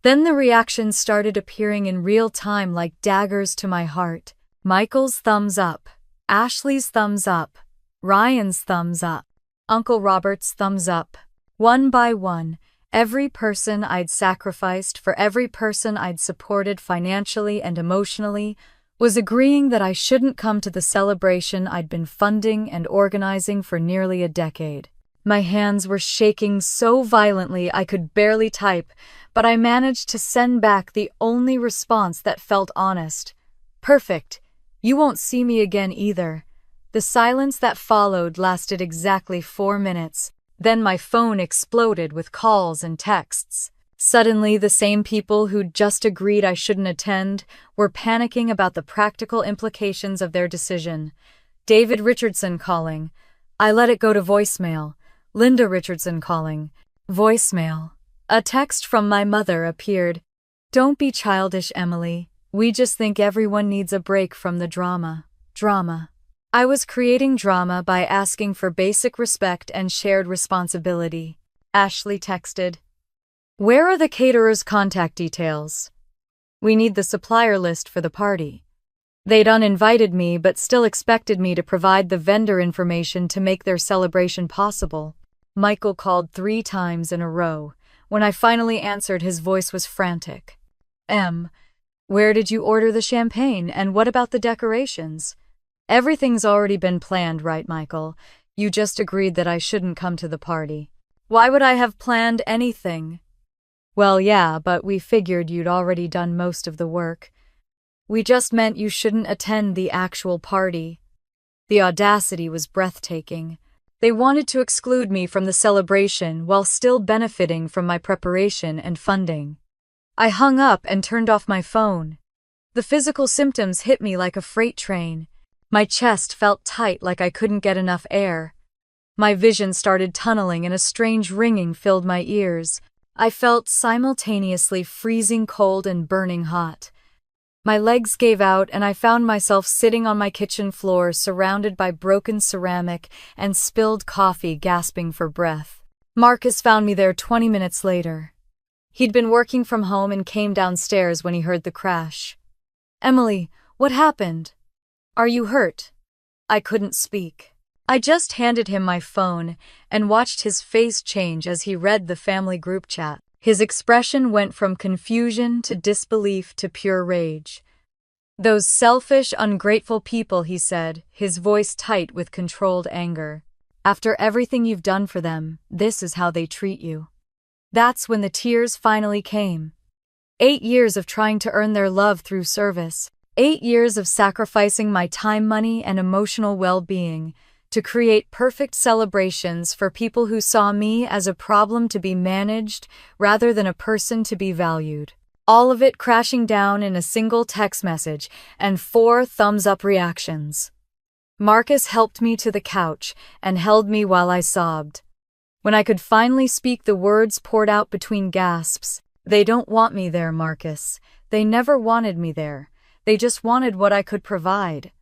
Then the reactions started appearing in real time like daggers to my heart. Michael's thumbs up, Ashley's thumbs up, Ryan's thumbs up, Uncle Robert's thumbs up. One by one, every person I'd sacrificed for every person I'd supported financially and emotionally was agreeing that I shouldn't come to the celebration I'd been funding and organizing for nearly a decade. My hands were shaking so violently I could barely type, but I managed to send back the only response that felt honest. "Perfect. You won't see me again either." The silence that followed lasted exactly 4 minutes. Then my phone exploded with calls and texts. Suddenly, the same people who'd just agreed I shouldn't attend were panicking about the practical implications of their decision. David Richardson calling. I let it go to voicemail. Linda Richardson calling. Voicemail. A text from my mother appeared. "Don't be childish, Emily. We just think everyone needs a break from the drama." Drama. I was creating drama by asking for basic respect and shared responsibility. Ashley texted, "Where are the caterer's contact details? We need the supplier list for the party." They'd uninvited me but still expected me to provide the vendor information to make their celebration possible. Michael called 3 times in a row. When I finally answered, his voice was frantic. Where did you order the champagne, and what about the decorations?" "Everything's already been planned, right, Michael? You just agreed that I shouldn't come to the party." "Why would I have planned anything?" "Well, yeah, but we figured you'd already done most of the work. We just meant you shouldn't attend the actual party." The audacity was breathtaking. They wanted to exclude me from the celebration while still benefiting from my preparation and funding. I hung up and turned off my phone. The physical symptoms hit me like a freight train. My chest felt tight like I couldn't get enough air. My vision started tunneling and a strange ringing filled my ears. I felt simultaneously freezing cold and burning hot. My legs gave out and I found myself sitting on my kitchen floor surrounded by broken ceramic and spilled coffee, gasping for breath. Marcus found me there 20 minutes later. He'd been working from home and came downstairs when he heard the crash. "Emily, what happened? Are you hurt?" I couldn't speak. I just handed him my phone and watched his face change as he read the family group chat. His expression went from confusion to disbelief to pure rage. "Those selfish, ungrateful people," he said, his voice tight with controlled anger. "After everything you've done for them, this is how they treat you." That's when the tears finally came. 8 years of trying to earn their love through service. 8 years of sacrificing my time, money, and emotional well-being to create perfect celebrations for people who saw me as a problem to be managed rather than a person to be valued. All of it crashing down in a single text message and 4 thumbs-up reactions. Marcus helped me to the couch and held me while I sobbed. When I could finally speak, the words poured out between gasps. "They don't want me there, Marcus. They never wanted me there. They just wanted what I could provide."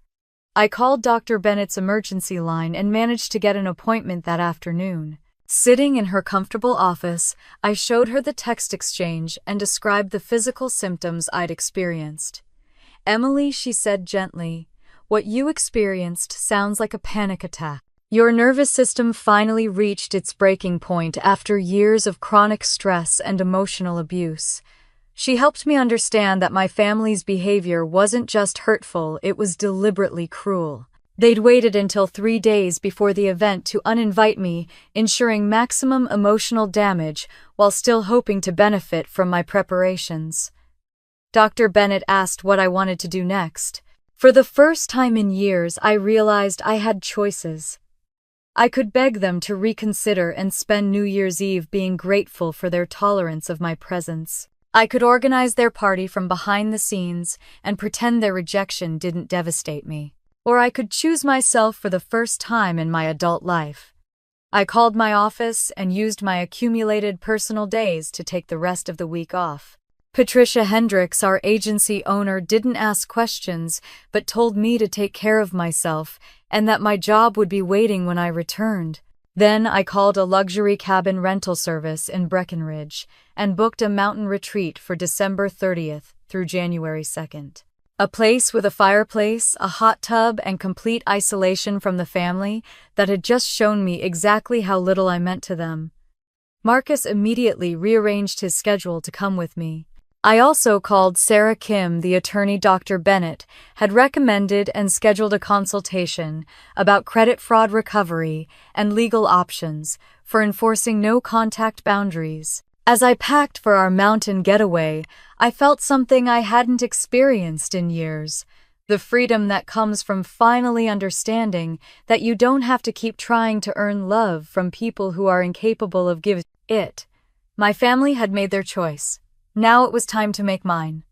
I called Dr. Bennett's emergency line and managed to get an appointment that afternoon. Sitting in her comfortable office, I showed her the text exchange and described the physical symptoms I'd experienced. "Emily," she said gently, "what you experienced sounds like a panic attack. Your nervous system finally reached its breaking point after years of chronic stress and emotional abuse." She helped me understand that my family's behavior wasn't just hurtful, it was deliberately cruel. They'd waited until 3 days before the event to uninvite me, ensuring maximum emotional damage while still hoping to benefit from my preparations. Dr. Bennett asked what I wanted to do next. For the first time in years, I realized I had choices. I could beg them to reconsider and spend New Year's Eve being grateful for their tolerance of my presence. I could organize their party from behind the scenes and pretend their rejection didn't devastate me. Or I could choose myself for the first time in my adult life. I called my office and used my accumulated personal days to take the rest of the week off. Patricia Hendricks, our agency owner, didn't ask questions but told me to take care of myself and that my job would be waiting when I returned. Then I called a luxury cabin rental service in Breckenridge and booked a mountain retreat for December 30th through January 2nd. A place with a fireplace, a hot tub, and complete isolation from the family that had just shown me exactly how little I meant to them. Marcus immediately rearranged his schedule to come with me. I also called Sarah Kim, the attorney Dr. Bennett had recommended, and scheduled a consultation about credit fraud recovery and legal options for enforcing no-contact boundaries. As I packed for our mountain getaway, I felt something I hadn't experienced in years. The freedom that comes from finally understanding that you don't have to keep trying to earn love from people who are incapable of giving it. My family had made their choice. Now it was time to make mine.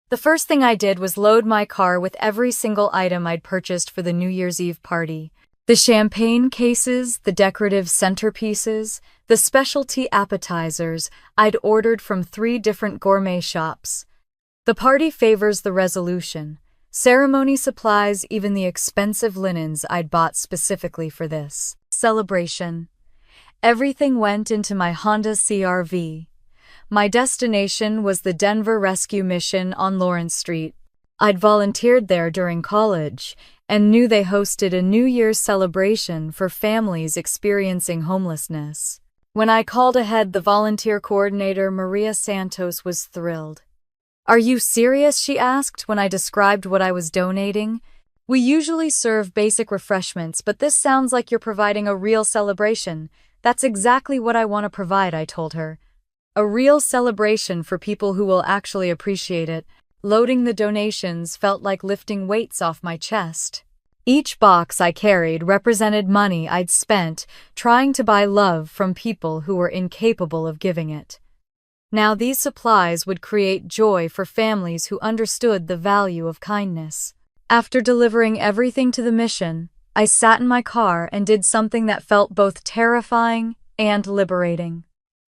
The first thing I did was load my car with every single item I'd purchased for the New Year's Eve party. The champagne cases, the decorative centerpieces, the specialty appetizers I'd ordered from 3 different gourmet shops. The party favors the resolution. Ceremony supplies, even the expensive linens I'd bought specifically for this celebration. Everything went into my Honda CR-V. My destination was the Denver Rescue Mission on Lawrence Street. I'd volunteered there during college and knew they hosted a New Year's celebration for families experiencing homelessness. When I called ahead, the volunteer coordinator, Maria Santos, was thrilled. "Are you serious?" she asked when I described what I was donating. "We usually serve basic refreshments, but this sounds like you're providing a real celebration." "That's exactly what I want to provide," I told her. "A real celebration for people who will actually appreciate it." Loading the donations felt like lifting weights off my chest. Each box I carried represented money I'd spent trying to buy love from people who were incapable of giving it. Now these supplies would create joy for families who understood the value of kindness. After delivering everything to the mission, I sat in my car and did something that felt both terrifying and liberating.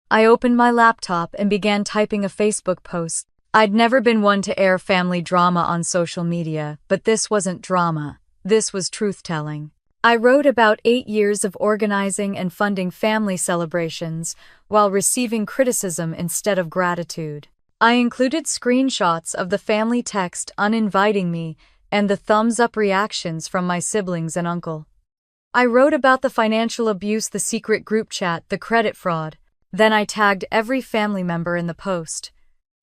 I opened my laptop and began typing a Facebook post. I'd never been one to air family drama on social media, but this wasn't drama. This was truth-telling. I wrote about 8 years of organizing and funding family celebrations while receiving criticism instead of gratitude. I included screenshots of the family text uninviting me and the thumbs-up reactions from my siblings and uncle. I wrote about the financial abuse, the secret group chat, the credit fraud. Then I tagged every family member in the post.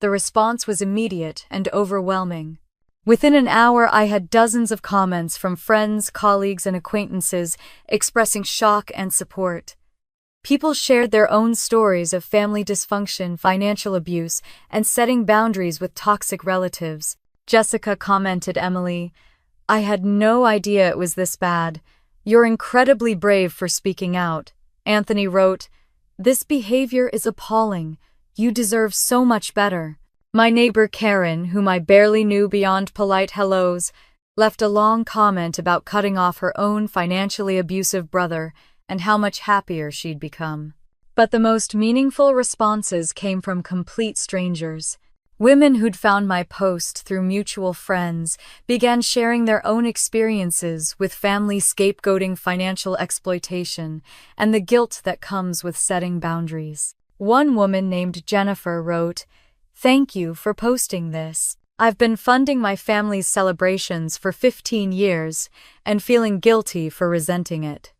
The response was immediate and overwhelming. Within an hour, I had dozens of comments from friends, colleagues, and acquaintances expressing shock and support. People shared their own stories of family dysfunction, financial abuse, and setting boundaries with toxic relatives. Jessica commented, "Emily, I had no idea it was this bad. You're incredibly brave for speaking out." Anthony wrote, "This behavior is appalling. You deserve so much better." My neighbor Karen, whom I barely knew beyond polite hellos, left a long comment about cutting off her own financially abusive brother and how much happier she'd become. But the most meaningful responses came from complete strangers. Women who'd found my post through mutual friends began sharing their own experiences with family scapegoating financial exploitation and the guilt that comes with setting boundaries. One woman named Jennifer wrote, "Thank you for posting this. I've been funding my family's celebrations for 15 years and feeling guilty for resenting it.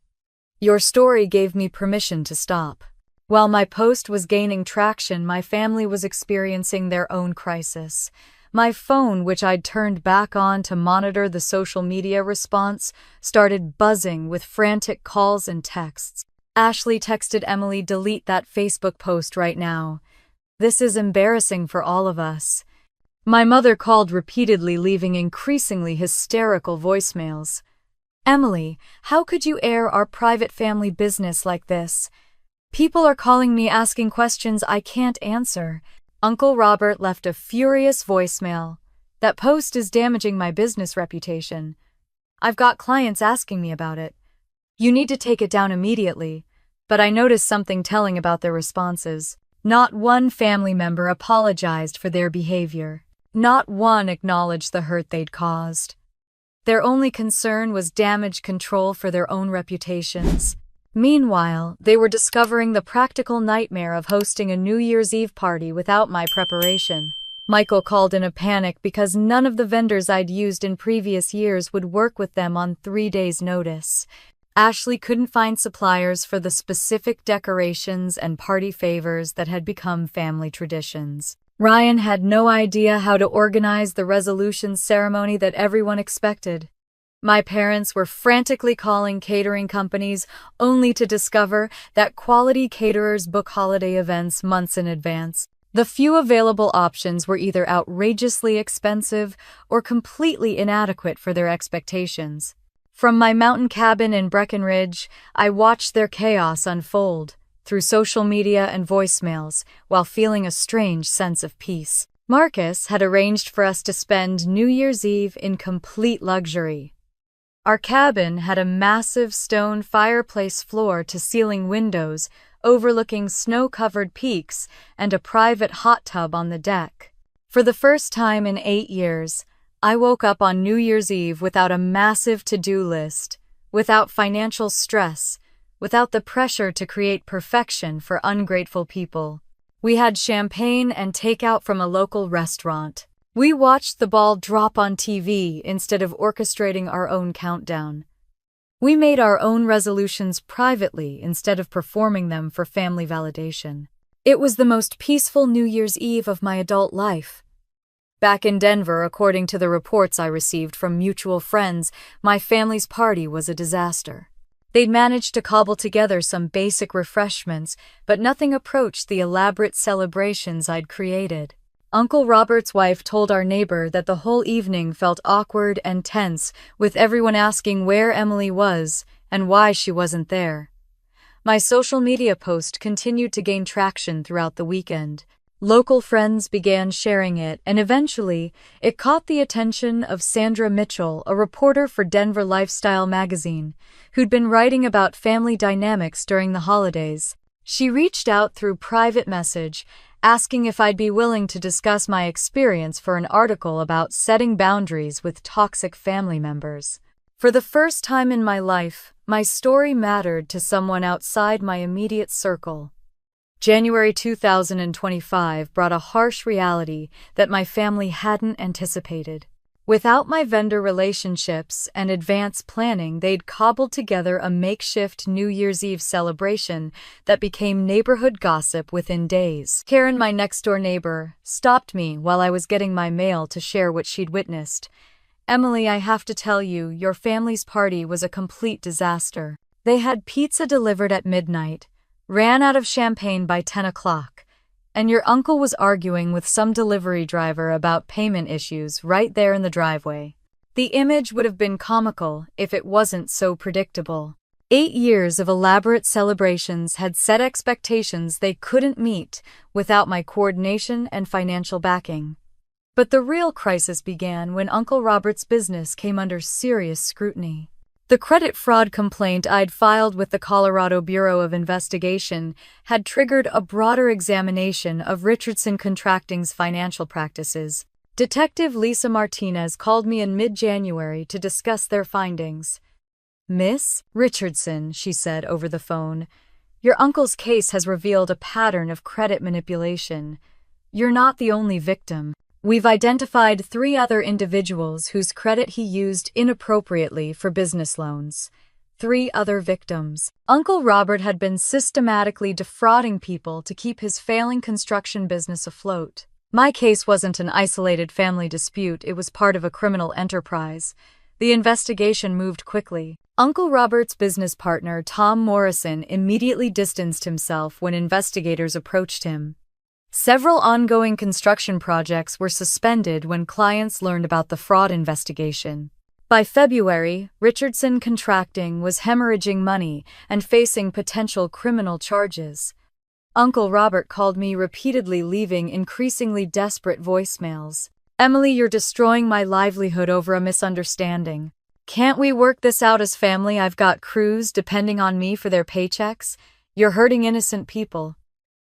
Your story gave me permission to stop." While my post was gaining traction, my family was experiencing their own crisis. My phone, which I'd turned back on to monitor the social media response, started buzzing with frantic calls and texts. Ashley texted Emily, "Delete that Facebook post right now. This is embarrassing for all of us." My mother called repeatedly, leaving increasingly hysterical voicemails. "Emily, how could you air our private family business like this? People are calling me asking questions I can't answer." Uncle Robert left a furious voicemail. "That post is damaging my business reputation. I've got clients asking me about it. You need to take it down immediately." But I noticed something telling about their responses. Not one family member apologized for their behavior. Not one acknowledged the hurt they'd caused. Their only concern was damage control for their own reputations. Meanwhile, they were discovering the practical nightmare of hosting a New Year's Eve party without my preparation. Michael called in a panic because none of the vendors I'd used in previous years would work with them on 3 days' notice. Ashley couldn't find suppliers for the specific decorations and party favors that had become family traditions. Ryan had no idea how to organize the resolution ceremony that everyone expected. My parents were frantically calling catering companies only to discover that quality caterers book holiday events months in advance. The few available options were either outrageously expensive or completely inadequate for their expectations. From my mountain cabin in Breckenridge, I watched their chaos unfold through social media and voicemails while feeling a strange sense of peace. Marcus had arranged for us to spend New Year's Eve in complete luxury. Our cabin had a massive stone fireplace floor-to-ceiling windows overlooking snow-covered peaks and a private hot tub on the deck. For the first time in 8 years, I woke up on New Year's Eve without a massive to-do list, without financial stress, without the pressure to create perfection for ungrateful people. We had champagne and takeout from a local restaurant. We watched the ball drop on TV instead of orchestrating our own countdown. We made our own resolutions privately instead of performing them for family validation. It was the most peaceful New Year's Eve of my adult life. Back in Denver, according to the reports I received from mutual friends, my family's party was a disaster. They'd managed to cobble together some basic refreshments, but nothing approached the elaborate celebrations I'd created. Uncle Robert's wife told our neighbor that the whole evening felt awkward and tense, with everyone asking where Emily was and why she wasn't there. My social media post continued to gain traction throughout the weekend. Local friends began sharing it, and eventually, it caught the attention of Sandra Mitchell, a reporter for Denver Lifestyle magazine, who'd been writing about family dynamics during the holidays. She reached out through private message, asking if I'd be willing to discuss my experience for an article about setting boundaries with toxic family members. For the first time in my life, my story mattered to someone outside my immediate circle. January 2025 brought a harsh reality that my family hadn't anticipated. Without my vendor relationships and advanced planning, they'd cobbled together a makeshift New Year's Eve celebration that became neighborhood gossip within days. Karen, my next-door neighbor, stopped me while I was getting my mail to share what she'd witnessed. "Emily, I have to tell you, your family's party was a complete disaster. They had pizza delivered at midnight, ran out of champagne by 10 o'clock, and your uncle was arguing with some delivery driver about payment issues right there in the driveway." The image would have been comical if it wasn't so predictable. 8 years of elaborate celebrations had set expectations they couldn't meet without my coordination and financial backing. But the real crisis began when Uncle Robert's business came under serious scrutiny. The credit fraud complaint I'd filed with the Colorado Bureau of Investigation had triggered a broader examination of Richardson Contracting's financial practices. Detective Lisa Martinez called me in mid-January to discuss their findings. "Miss Richardson," she said over the phone, "your uncle's case has revealed a pattern of credit manipulation. You're not the only victim. We've identified 3 other individuals whose credit he used inappropriately for business loans. 3 other victims. Uncle Robert had been systematically defrauding people to keep his failing construction business afloat. My case wasn't an isolated family dispute, it was part of a criminal enterprise. The investigation moved quickly. Uncle Robert's business partner, Tom Morrison, immediately distanced himself when investigators approached him. Several ongoing construction projects were suspended when clients learned about the fraud investigation. By February, Richardson Contracting was hemorrhaging money and facing potential criminal charges. Uncle Robert called me repeatedly, leaving increasingly desperate voicemails. "Emily, you're destroying my livelihood over a misunderstanding. Can't we work this out as family? I've got crews depending on me for their paychecks. You're hurting innocent people."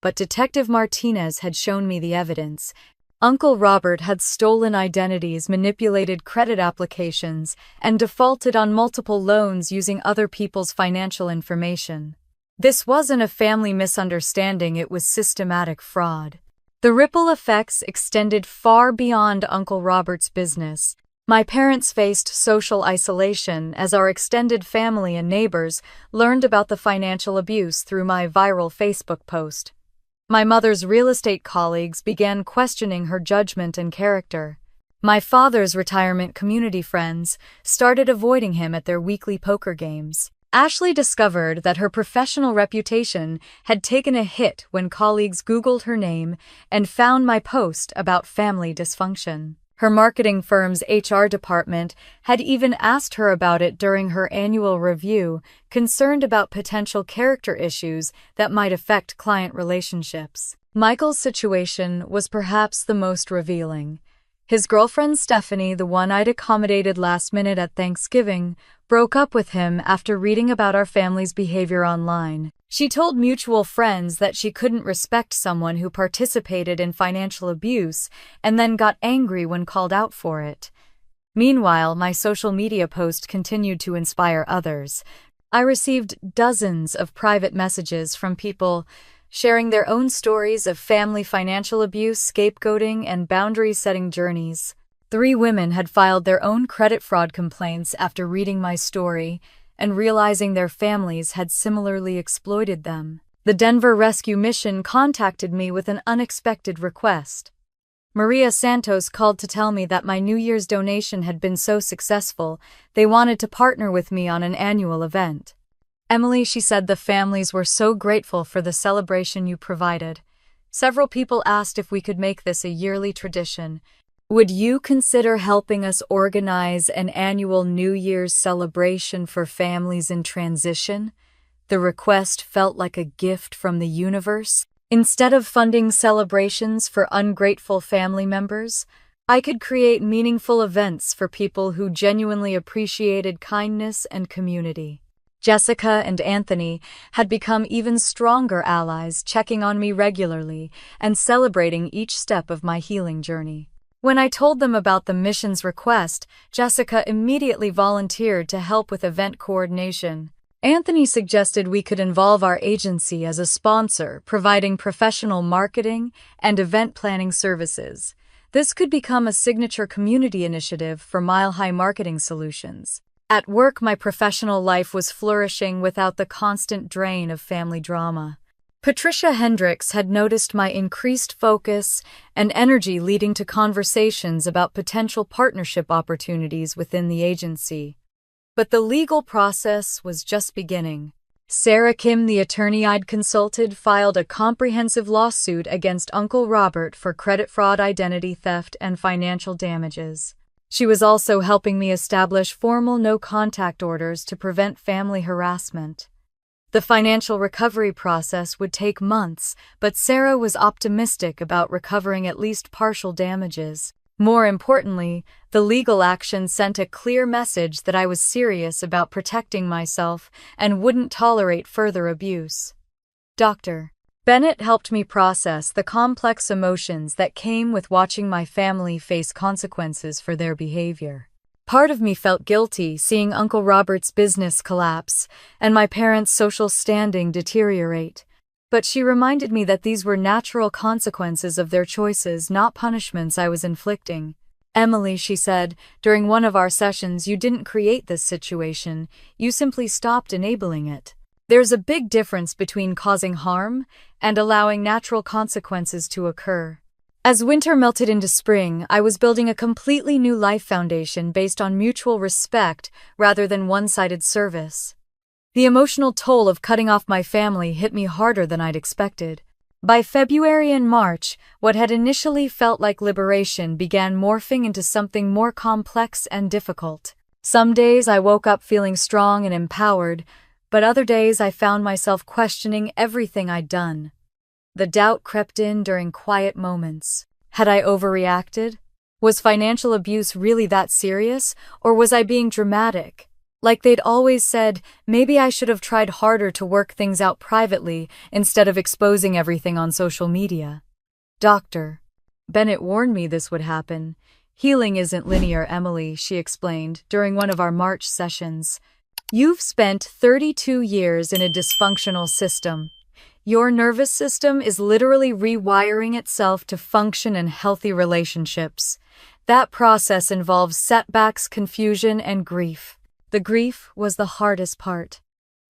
But Detective Martinez had shown me the evidence. Uncle Robert had stolen identities, manipulated credit applications, and defaulted on multiple loans using other people's financial information. This wasn't a family misunderstanding, it was systematic fraud. The ripple effects extended far beyond Uncle Robert's business. My parents faced social isolation as our extended family and neighbors learned about the financial abuse through my viral Facebook post. My mother's real estate colleagues began questioning her judgment and character. My father's retirement community friends started avoiding him at their weekly poker games. Ashley discovered that her professional reputation had taken a hit when colleagues Googled her name and found my post about family dysfunction. Her marketing firm's HR department had even asked her about it during her annual review, concerned about potential character issues that might affect client relationships. Michael's situation was perhaps the most revealing. His girlfriend Stephanie, the one I'd accommodated last minute at Thanksgiving, broke up with him after reading about our family's behavior online. She told mutual friends that she couldn't respect someone who participated in financial abuse and then got angry when called out for it. Meanwhile, my social media post continued to inspire others. I received dozens of private messages from people sharing their own stories of family financial abuse, scapegoating, and boundary-setting journeys. 3 women had filed their own credit fraud complaints after reading my story and realizing their families had similarly exploited them. The Denver Rescue Mission contacted me with an unexpected request. Maria Santos called to tell me that my New Year's donation had been so successful, they wanted to partner with me on an annual event. "Emily," she said, "the families were so grateful for the celebration you provided. Several people asked if we could make this a yearly tradition. Would you consider helping us organize an annual New Year's celebration for families in transition?" The request felt like a gift from the universe. Instead of funding celebrations for ungrateful family members, I could create meaningful events for people who genuinely appreciated kindness and community. Jessica and Anthony had become even stronger allies, checking on me regularly and celebrating each step of my healing journey. When I told them about the mission's request, Jessica immediately volunteered to help with event coordination. Anthony suggested we could involve our agency as a sponsor, providing professional marketing and event planning services. This could become a signature community initiative for Mile High Marketing Solutions. At work, my professional life was flourishing without the constant drain of family drama. Patricia Hendricks had noticed my increased focus and energy, leading to conversations about potential partnership opportunities within the agency. But the legal process was just beginning. Sarah Kim, the attorney I'd consulted, filed a comprehensive lawsuit against Uncle Robert for credit fraud, identity theft, and financial damages. She was also helping me establish formal no-contact orders to prevent family harassment. The financial recovery process would take months, but Sarah was optimistic about recovering at least partial damages. More importantly, the legal action sent a clear message that I was serious about protecting myself and wouldn't tolerate further abuse. Dr. Bennett helped me process the complex emotions that came with watching my family face consequences for their behavior. Part of me felt guilty seeing Uncle Robert's business collapse and my parents' social standing deteriorate, but she reminded me that these were natural consequences of their choices, not punishments I was inflicting. "Emily," she said, "during one of our sessions, you didn't create this situation, you simply stopped enabling it. There's a big difference between causing harm and allowing natural consequences to occur." As winter melted into spring, I was building a completely new life foundation based on mutual respect rather than one-sided service. The emotional toll of cutting off my family hit me harder than I'd expected. By February and March, what had initially felt like liberation began morphing into something more complex and difficult. Some days I woke up feeling strong and empowered, but other days I found myself questioning everything I'd done. The doubt crept in during quiet moments. Had I overreacted? Was financial abuse really that serious, or was I being dramatic? Like they'd always said, maybe I should have tried harder to work things out privately instead of exposing everything on social media. Dr. Bennett warned me this would happen. Healing isn't linear, Emily, she explained during one of our March sessions. You've spent 32 years in a dysfunctional system. Your nervous system is literally rewiring itself to function in healthy relationships. That process involves setbacks, confusion, and grief. The grief was the hardest part.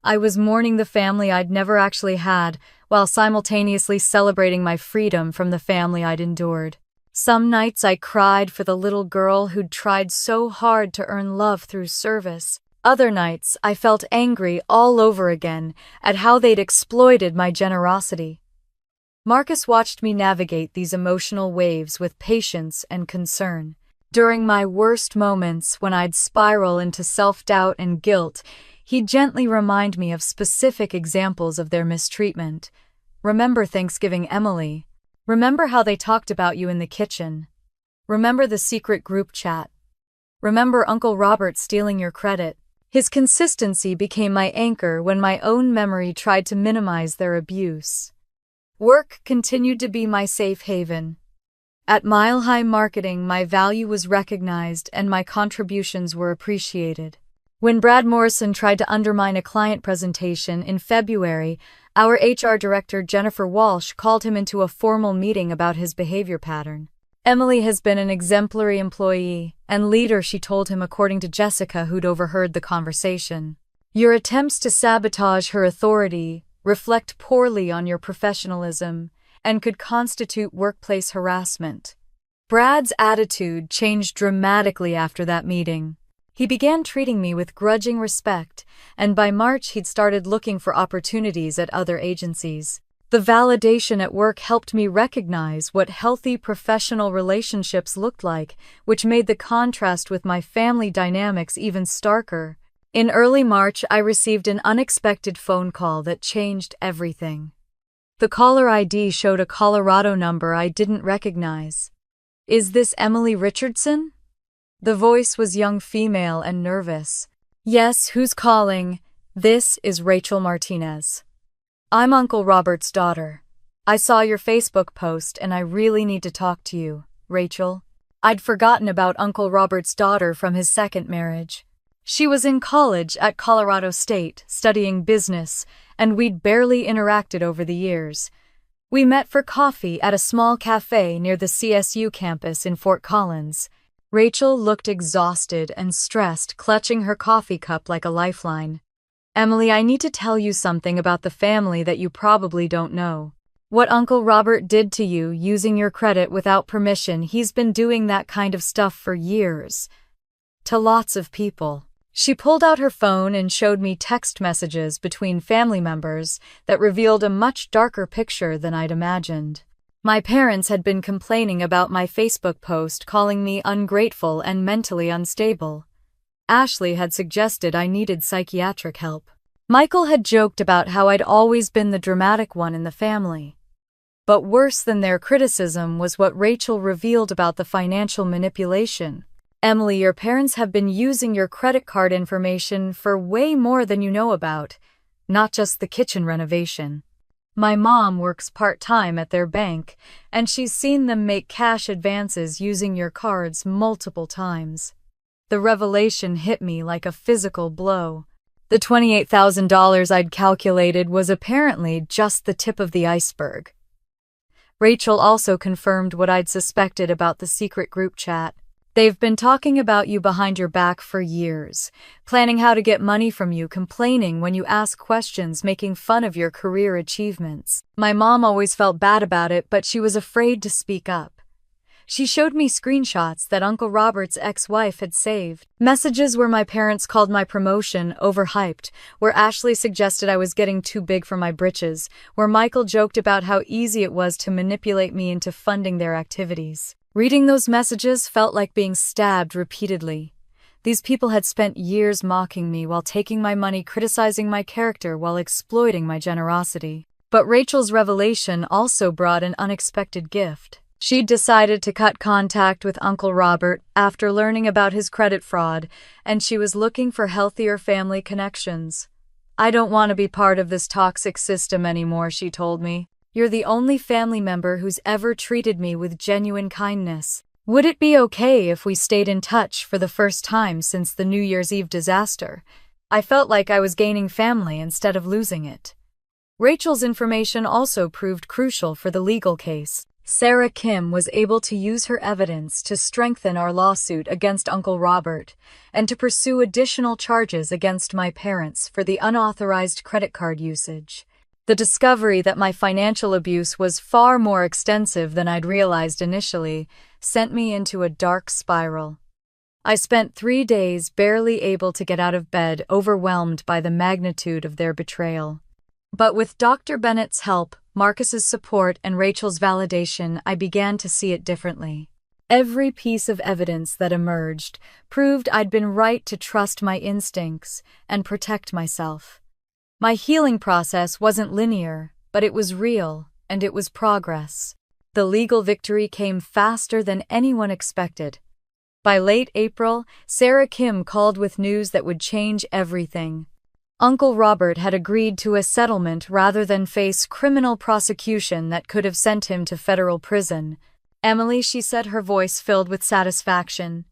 I was mourning the family I'd never actually had, while simultaneously celebrating my freedom from the family I'd endured. Some nights I cried for the little girl who'd tried so hard to earn love through service. Other nights I felt angry all over again at how they'd exploited my generosity. Marcus watched me navigate these emotional waves with patience and concern. During my worst moments, when I'd spiral into self-doubt and guilt, he'd gently remind me of specific examples of their mistreatment. Remember Thanksgiving, Emily. Remember how they talked about you in the kitchen. Remember the secret group chat. Remember Uncle Robert stealing your credit. His consistency became my anchor when my own memory tried to minimize their abuse. Work continued to be my safe haven. At Mile High Marketing, my value was recognized and my contributions were appreciated. When Brad Morrison tried to undermine a client presentation in February, our HR director, Jennifer Walsh, called him into a formal meeting about his behavior pattern. Emily has been an exemplary employee and leader, she told him, according to Jessica, who'd overheard the conversation. Your attempts to sabotage her authority reflect poorly on your professionalism and could constitute workplace harassment. Brad's attitude changed dramatically after that meeting. He began treating me with grudging respect, and by March he'd started looking for opportunities at other agencies. The validation at work helped me recognize what healthy professional relationships looked like, which made the contrast with my family dynamics even starker. In early March, I received an unexpected phone call that changed everything. The caller ID showed a Colorado number I didn't recognize. Is this Emily Richardson? The voice was young, female, and nervous. Yes, who's calling? This is Rachel Martinez. I'm Uncle Robert's daughter. I saw your Facebook post and I really need to talk to you, Rachel. I'd forgotten about Uncle Robert's daughter from his second marriage. She was in college at Colorado State, studying business, and we'd barely interacted over the years. We met for coffee at a small cafe near the CSU campus in Fort Collins. Rachel looked exhausted and stressed, clutching her coffee cup like a lifeline. Emily, I need to tell you something about the family that you probably don't know. What Uncle Robert did to you, using your credit without permission, he's been doing that kind of stuff for years. To lots of people. She pulled out her phone and showed me text messages between family members that revealed a much darker picture than I'd imagined. My parents had been complaining about my Facebook post, calling me ungrateful and mentally unstable. Ashley had suggested I needed psychiatric help. Michael had joked about how I'd always been the dramatic one in the family. But worse than their criticism was what Rachel revealed about the financial manipulation. Emily, your parents have been using your credit card information for way more than you know about, not just the kitchen renovation. My mom works part-time at their bank, and she's seen them make cash advances using your cards multiple times. The revelation hit me like a physical blow. The $28,000 I'd calculated was apparently just the tip of the iceberg. Rachel also confirmed what I'd suspected about the secret group chat. They've been talking about you behind your back for years, planning how to get money from you, complaining when you ask questions, making fun of your career achievements. My mom always felt bad about it, but she was afraid to speak up. She showed me screenshots that Uncle Robert's ex-wife had saved. Messages where my parents called my promotion overhyped, where Ashley suggested I was getting too big for my britches, where Michael joked about how easy it was to manipulate me into funding their activities. Reading those messages felt like being stabbed repeatedly. These people had spent years mocking me while taking my money, criticizing my character while exploiting my generosity. But Rachel's revelation also brought an unexpected gift. She'd decided to cut contact with Uncle Robert after learning about his credit fraud, and she was looking for healthier family connections. "I don't want to be part of this toxic system anymore," she told me. "You're the only family member who's ever treated me with genuine kindness. Would it be okay if we stayed in touch for the first time since the New Year's Eve disaster?" I felt like I was gaining family instead of losing it. Rachel's information also proved crucial for the legal case. Sarah Kim was able to use her evidence to strengthen our lawsuit against Uncle Robert and to pursue additional charges against my parents for the unauthorized credit card usage. The discovery that my financial abuse was far more extensive than I'd realized initially sent me into a dark spiral. I spent 3 days barely able to get out of bed, overwhelmed by the magnitude of their betrayal. But with Dr. Bennett's help, Marcus's support, and Rachel's validation, I began to see it differently. Every piece of evidence that emerged proved I'd been right to trust my instincts and protect myself. My healing process wasn't linear, but it was real, and it was progress. The legal victory came faster than anyone expected. By late April, Sarah Kim called with news that would change everything. Uncle Robert had agreed to a settlement rather than face criminal prosecution that could have sent him to federal prison. "Emily," she said, her voice filled with satisfaction,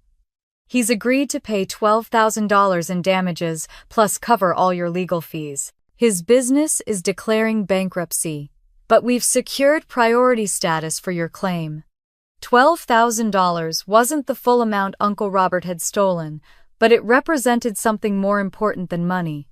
"he's agreed to pay $12,000 in damages plus cover all your legal fees. His business is declaring bankruptcy, but we've secured priority status for your claim." $12,000 wasn't the full amount Uncle Robert had stolen, but it represented something more important than money.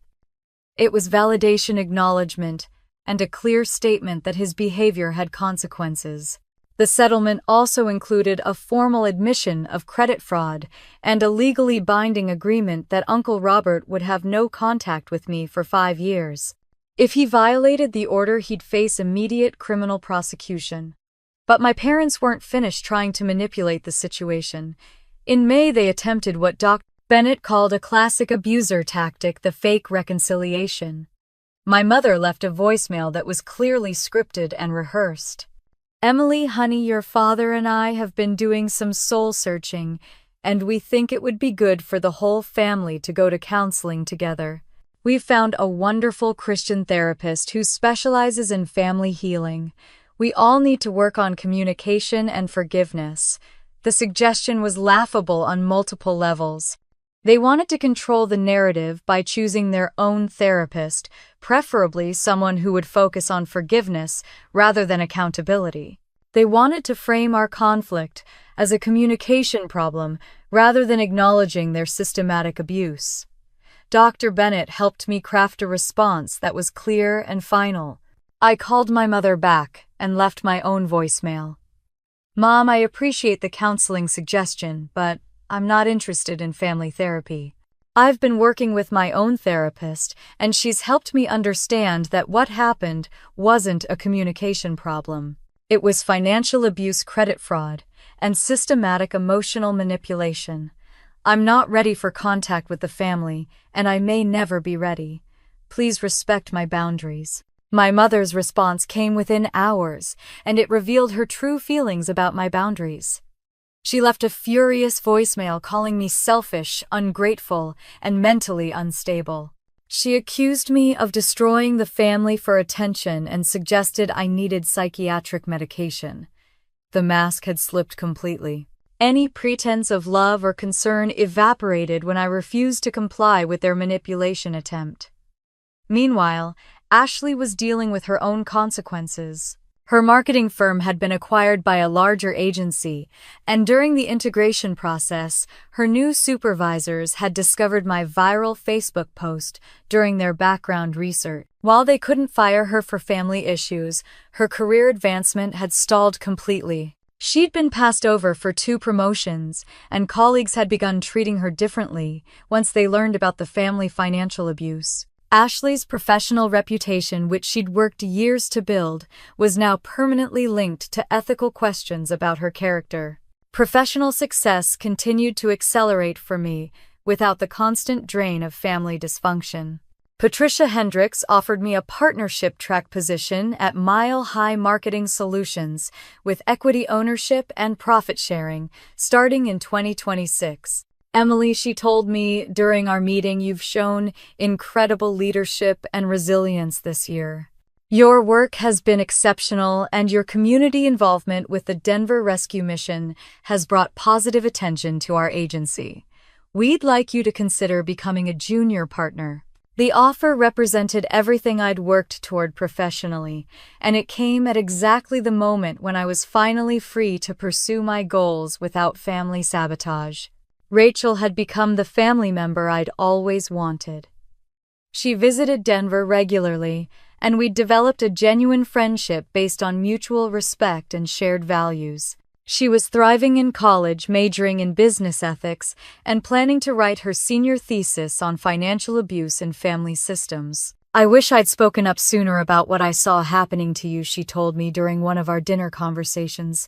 It was validation, acknowledgement, and a clear statement that his behavior had consequences. The settlement also included a formal admission of credit fraud and a legally binding agreement that Uncle Robert would have no contact with me for 5 years. If he violated the order, he'd face immediate criminal prosecution. But my parents weren't finished trying to manipulate the situation. In May, they attempted what Dr. Bennett called a classic abuser tactic, the fake reconciliation. My mother left a voicemail that was clearly scripted and rehearsed. "Emily, honey, your father and I have been doing some soul searching, and we think it would be good for the whole family to go to counseling together. We've found a wonderful Christian therapist who specializes in family healing. We all need to work on communication and forgiveness." The suggestion was laughable on multiple levels. They wanted to control the narrative by choosing their own therapist, preferably someone who would focus on forgiveness rather than accountability. They wanted to frame our conflict as a communication problem rather than acknowledging their systematic abuse. Dr. Bennett helped me craft a response that was clear and final. I called my mother back and left my own voicemail. "Mom, I appreciate the counseling suggestion, but I'm not interested in family therapy. I've been working with my own therapist, and she's helped me understand that what happened wasn't a communication problem. It was financial abuse, credit fraud, and systematic emotional manipulation. I'm not ready for contact with the family, and I may never be ready. Please respect my boundaries." My mother's response came within hours, and it revealed her true feelings about my boundaries. She left a furious voicemail calling me selfish, ungrateful, and mentally unstable. She accused me of destroying the family for attention and suggested I needed psychiatric medication. The mask had slipped completely. Any pretense of love or concern evaporated when I refused to comply with their manipulation attempt. Meanwhile, Ashley was dealing with her own consequences. Her marketing firm had been acquired by a larger agency, and during the integration process, her new supervisors had discovered my viral Facebook post during their background research. While they couldn't fire her for family issues, her career advancement had stalled completely. She'd been passed over for 2 promotions, and colleagues had begun treating her differently once they learned about the family financial abuse. Ashley's professional reputation, which she'd worked years to build, was now permanently linked to ethical questions about her character. Professional success continued to accelerate for me, without the constant drain of family dysfunction. Patricia Hendricks offered me a partnership track position at Mile High Marketing Solutions with equity ownership and profit sharing starting in 2026. Emily, she told me during our meeting, you've shown incredible leadership and resilience this year. Your work has been exceptional, and your community involvement with the Denver Rescue Mission has brought positive attention to our agency. We'd like you to consider becoming a junior partner. The offer represented everything I'd worked toward professionally, and it came at exactly the moment when I was finally free to pursue my goals without family sabotage. Rachel had become the family member I'd always wanted. She visited Denver regularly, and we'd developed a genuine friendship based on mutual respect and shared values. She was thriving in college, majoring in business ethics, and planning to write her senior thesis on financial abuse in family systems. I wish I'd spoken up sooner about what I saw happening to you, she told me during one of our dinner conversations.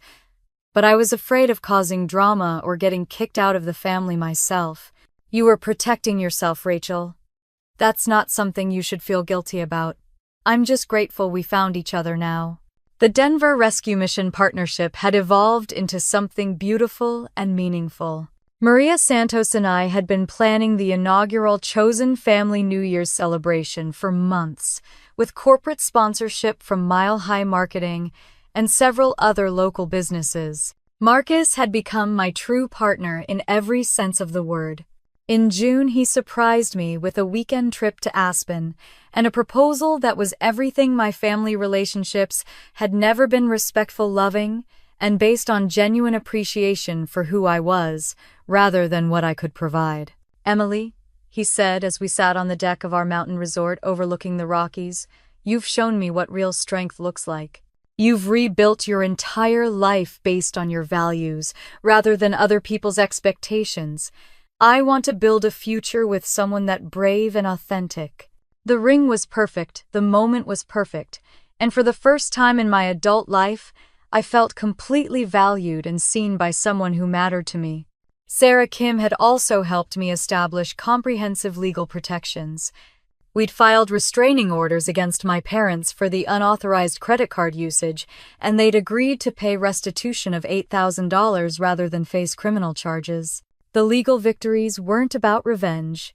But I was afraid of causing drama or getting kicked out of the family myself. You were protecting yourself, Rachel. That's not something you should feel guilty about. I'm just grateful we found each other now. The Denver Rescue Mission partnership had evolved into something beautiful and meaningful. Maria Santos and I had been planning the inaugural Chosen Family New Year's celebration for months, with corporate sponsorship from Mile High Marketing and several other local businesses. Marcus had become my true partner in every sense of the word. In June, he surprised me with a weekend trip to Aspen and a proposal that was everything my family relationships had never been: respectful, loving, and based on genuine appreciation for who I was, rather than what I could provide. Emily, he said as we sat on the deck of our mountain resort overlooking the Rockies, you've shown me what real strength looks like. You've rebuilt your entire life based on your values, rather than other people's expectations. I want to build a future with someone that's brave and authentic. The ring was perfect, the moment was perfect, and for the first time in my adult life, I felt completely valued and seen by someone who mattered to me. Sarah Kim had also helped me establish comprehensive legal protections. We'd filed restraining orders against my parents for the unauthorized credit card usage, and they'd agreed to pay restitution of $8,000 rather than face criminal charges. The legal victories weren't about revenge.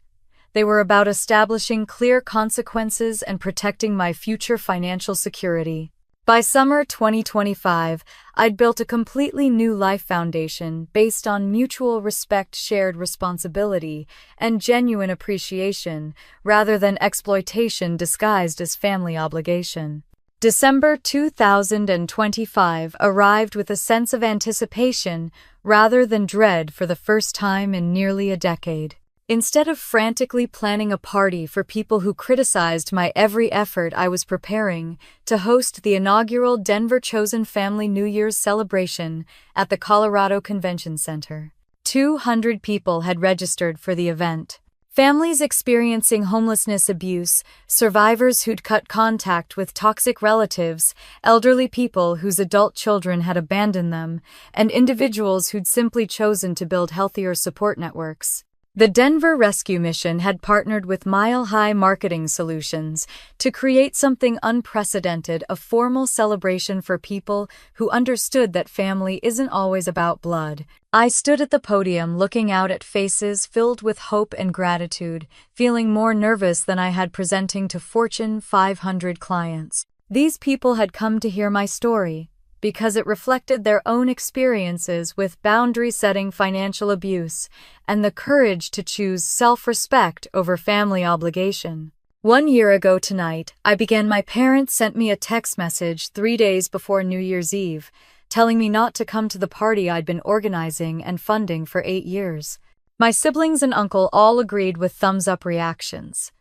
They were about establishing clear consequences and protecting my future financial security. By summer 2025, I'd built a completely new life foundation based on mutual respect, shared responsibility, and genuine appreciation, rather than exploitation disguised as family obligation. December 2025 arrived with a sense of anticipation rather than dread for the first time in nearly a decade. Instead of frantically planning a party for people who criticized my every effort, I was preparing to host the inaugural Denver Chosen Family New Year's celebration at the Colorado Convention Center. 200 people had registered for the event. Families experiencing homelessness abuse, survivors who'd cut contact with toxic relatives, elderly people whose adult children had abandoned them, and individuals who'd simply chosen to build healthier support networks. The Denver Rescue Mission had partnered with Mile High Marketing Solutions to create something unprecedented: a formal celebration for people who understood that family isn't always about blood. I stood at the podium looking out at faces filled with hope and gratitude, feeling more nervous than I had presenting to Fortune 500 clients. These people had come to hear my story because it reflected their own experiences with boundary-setting financial abuse and the courage to choose self-respect over family obligation. 1 year ago tonight, my parents sent me a text message 3 days before New Year's Eve, telling me not to come to the party I'd been organizing and funding for 8 years. My siblings and uncle all agreed with thumbs-up reactions.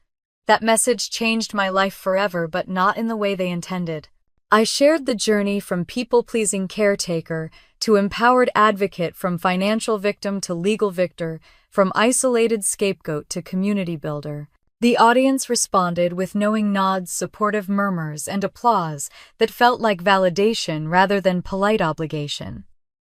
That message changed my life forever, but not in the way they intended. I shared the journey from people-pleasing caretaker to empowered advocate, from financial victim to legal victor, from isolated scapegoat to community builder. The audience responded with knowing nods, supportive murmurs, and applause that felt like validation rather than polite obligation.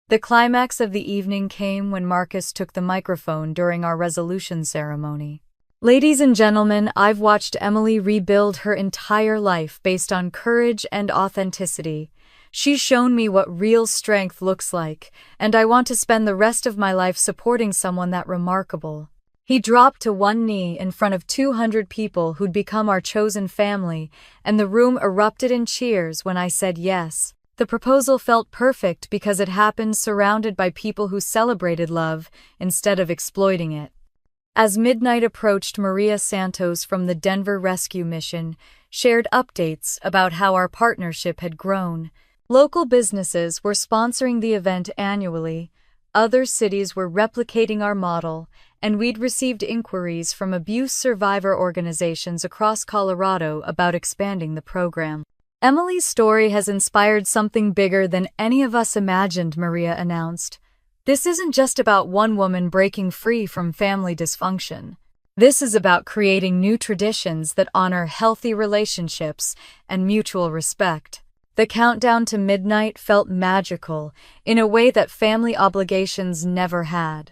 The climax of the evening came when Marcus took the microphone during our resolution ceremony. Ladies and gentlemen, I've watched Emily rebuild her entire life based on courage and authenticity. She's shown me what real strength looks like, and I want to spend the rest of my life supporting someone that remarkable. He dropped to one knee in front of 200 people who'd become our chosen family, and the room erupted in cheers when I said yes. The proposal felt perfect because it happened surrounded by people who celebrated love instead of exploiting it. As midnight approached, Maria Santos from the Denver Rescue Mission shared updates about how our partnership had grown. Local businesses were sponsoring the event annually, other cities were replicating our model, and we'd received inquiries from abuse survivor organizations across Colorado about expanding the program. Emily's story has inspired something bigger than any of us imagined, Maria announced. This isn't just about one woman breaking free from family dysfunction. This is about creating new traditions that honor healthy relationships and mutual respect. The countdown to midnight felt magical in a way that family obligations never had.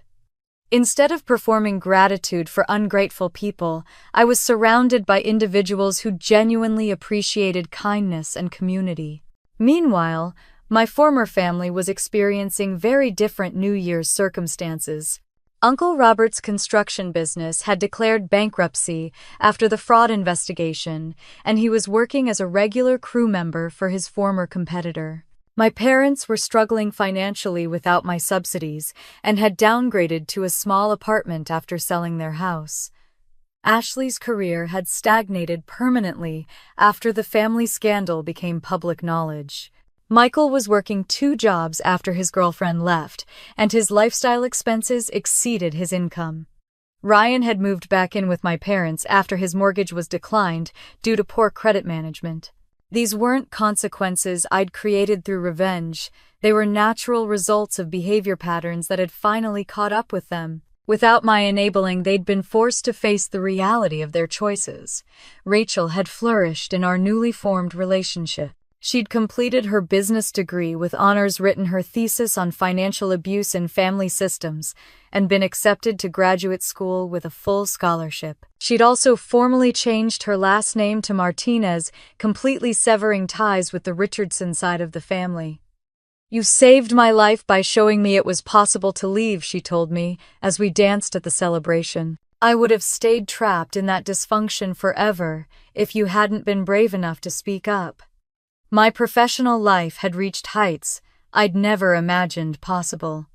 Instead of performing gratitude for ungrateful people, I was surrounded by individuals who genuinely appreciated kindness and community. Meanwhile, my former family was experiencing very different New Year's circumstances. Uncle Robert's construction business had declared bankruptcy after the fraud investigation, and he was working as a regular crew member for his former competitor. My parents were struggling financially without my subsidies and had downgraded to a small apartment after selling their house. Ashley's career had stagnated permanently after the family scandal became public knowledge. Michael was working 2 jobs after his girlfriend left, and his lifestyle expenses exceeded his income. Ryan had moved back in with my parents after his mortgage was declined due to poor credit management. These weren't consequences I'd created through revenge, they were natural results of behavior patterns that had finally caught up with them. Without my enabling, they'd been forced to face the reality of their choices. Rachel had flourished in our newly formed relationship. She'd completed her business degree with honors, written her thesis on financial abuse in family systems, and been accepted to graduate school with a full scholarship. She'd also formally changed her last name to Martinez, completely severing ties with the Richardson side of the family. "You saved my life by showing me it was possible to leave," she told me as we danced at the celebration. "I would have stayed trapped in that dysfunction forever if you hadn't been brave enough to speak up." My professional life had reached heights I'd never imagined possible.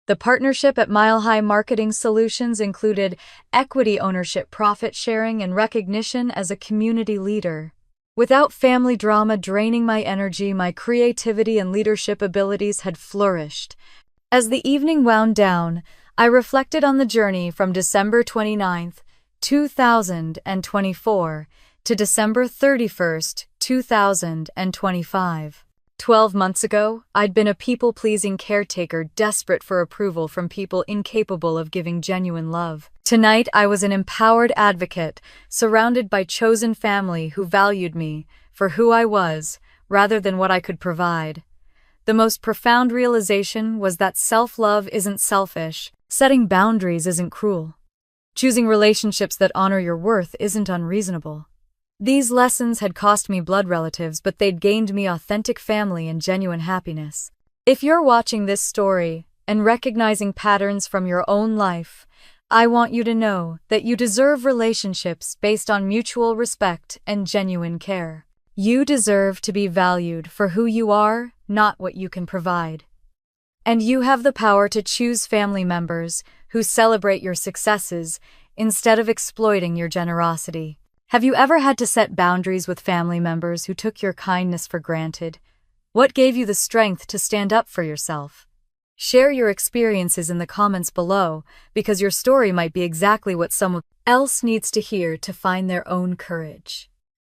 The partnership at Mile High Marketing Solutions included equity ownership, profit sharing, and recognition as a community leader. Without family drama draining my energy, my creativity and leadership abilities had flourished. As the evening wound down, I reflected on the journey from December 29th, 2024 to December 31st, 2025. 12 months ago, I'd been a people-pleasing caretaker desperate for approval from people incapable of giving genuine love. Tonight, I was an empowered advocate, surrounded by chosen family who valued me for who I was, rather than what I could provide. The most profound realization was that self-love isn't selfish, setting boundaries isn't cruel. Choosing relationships that honor your worth isn't unreasonable. These lessons had cost me blood relatives, but they'd gained me authentic family and genuine happiness. If you're watching this story and recognizing patterns from your own life, I want you to know that you deserve relationships based on mutual respect and genuine care. You deserve to be valued for who you are, not what you can provide. And you have the power to choose family members who celebrate your successes instead of exploiting your generosity. Have you ever had to set boundaries with family members who took your kindness for granted? What gave you the strength to stand up for yourself? Share your experiences in the comments below, because your story might be exactly what someone else needs to hear to find their own courage.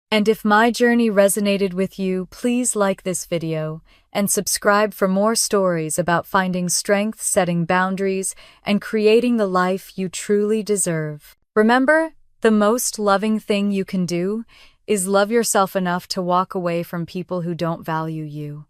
And if my journey resonated with you, please like this video and subscribe for more stories about finding strength, setting boundaries, and creating the life you truly deserve. Remember, the most loving thing you can do is love yourself enough to walk away from people who don't value you.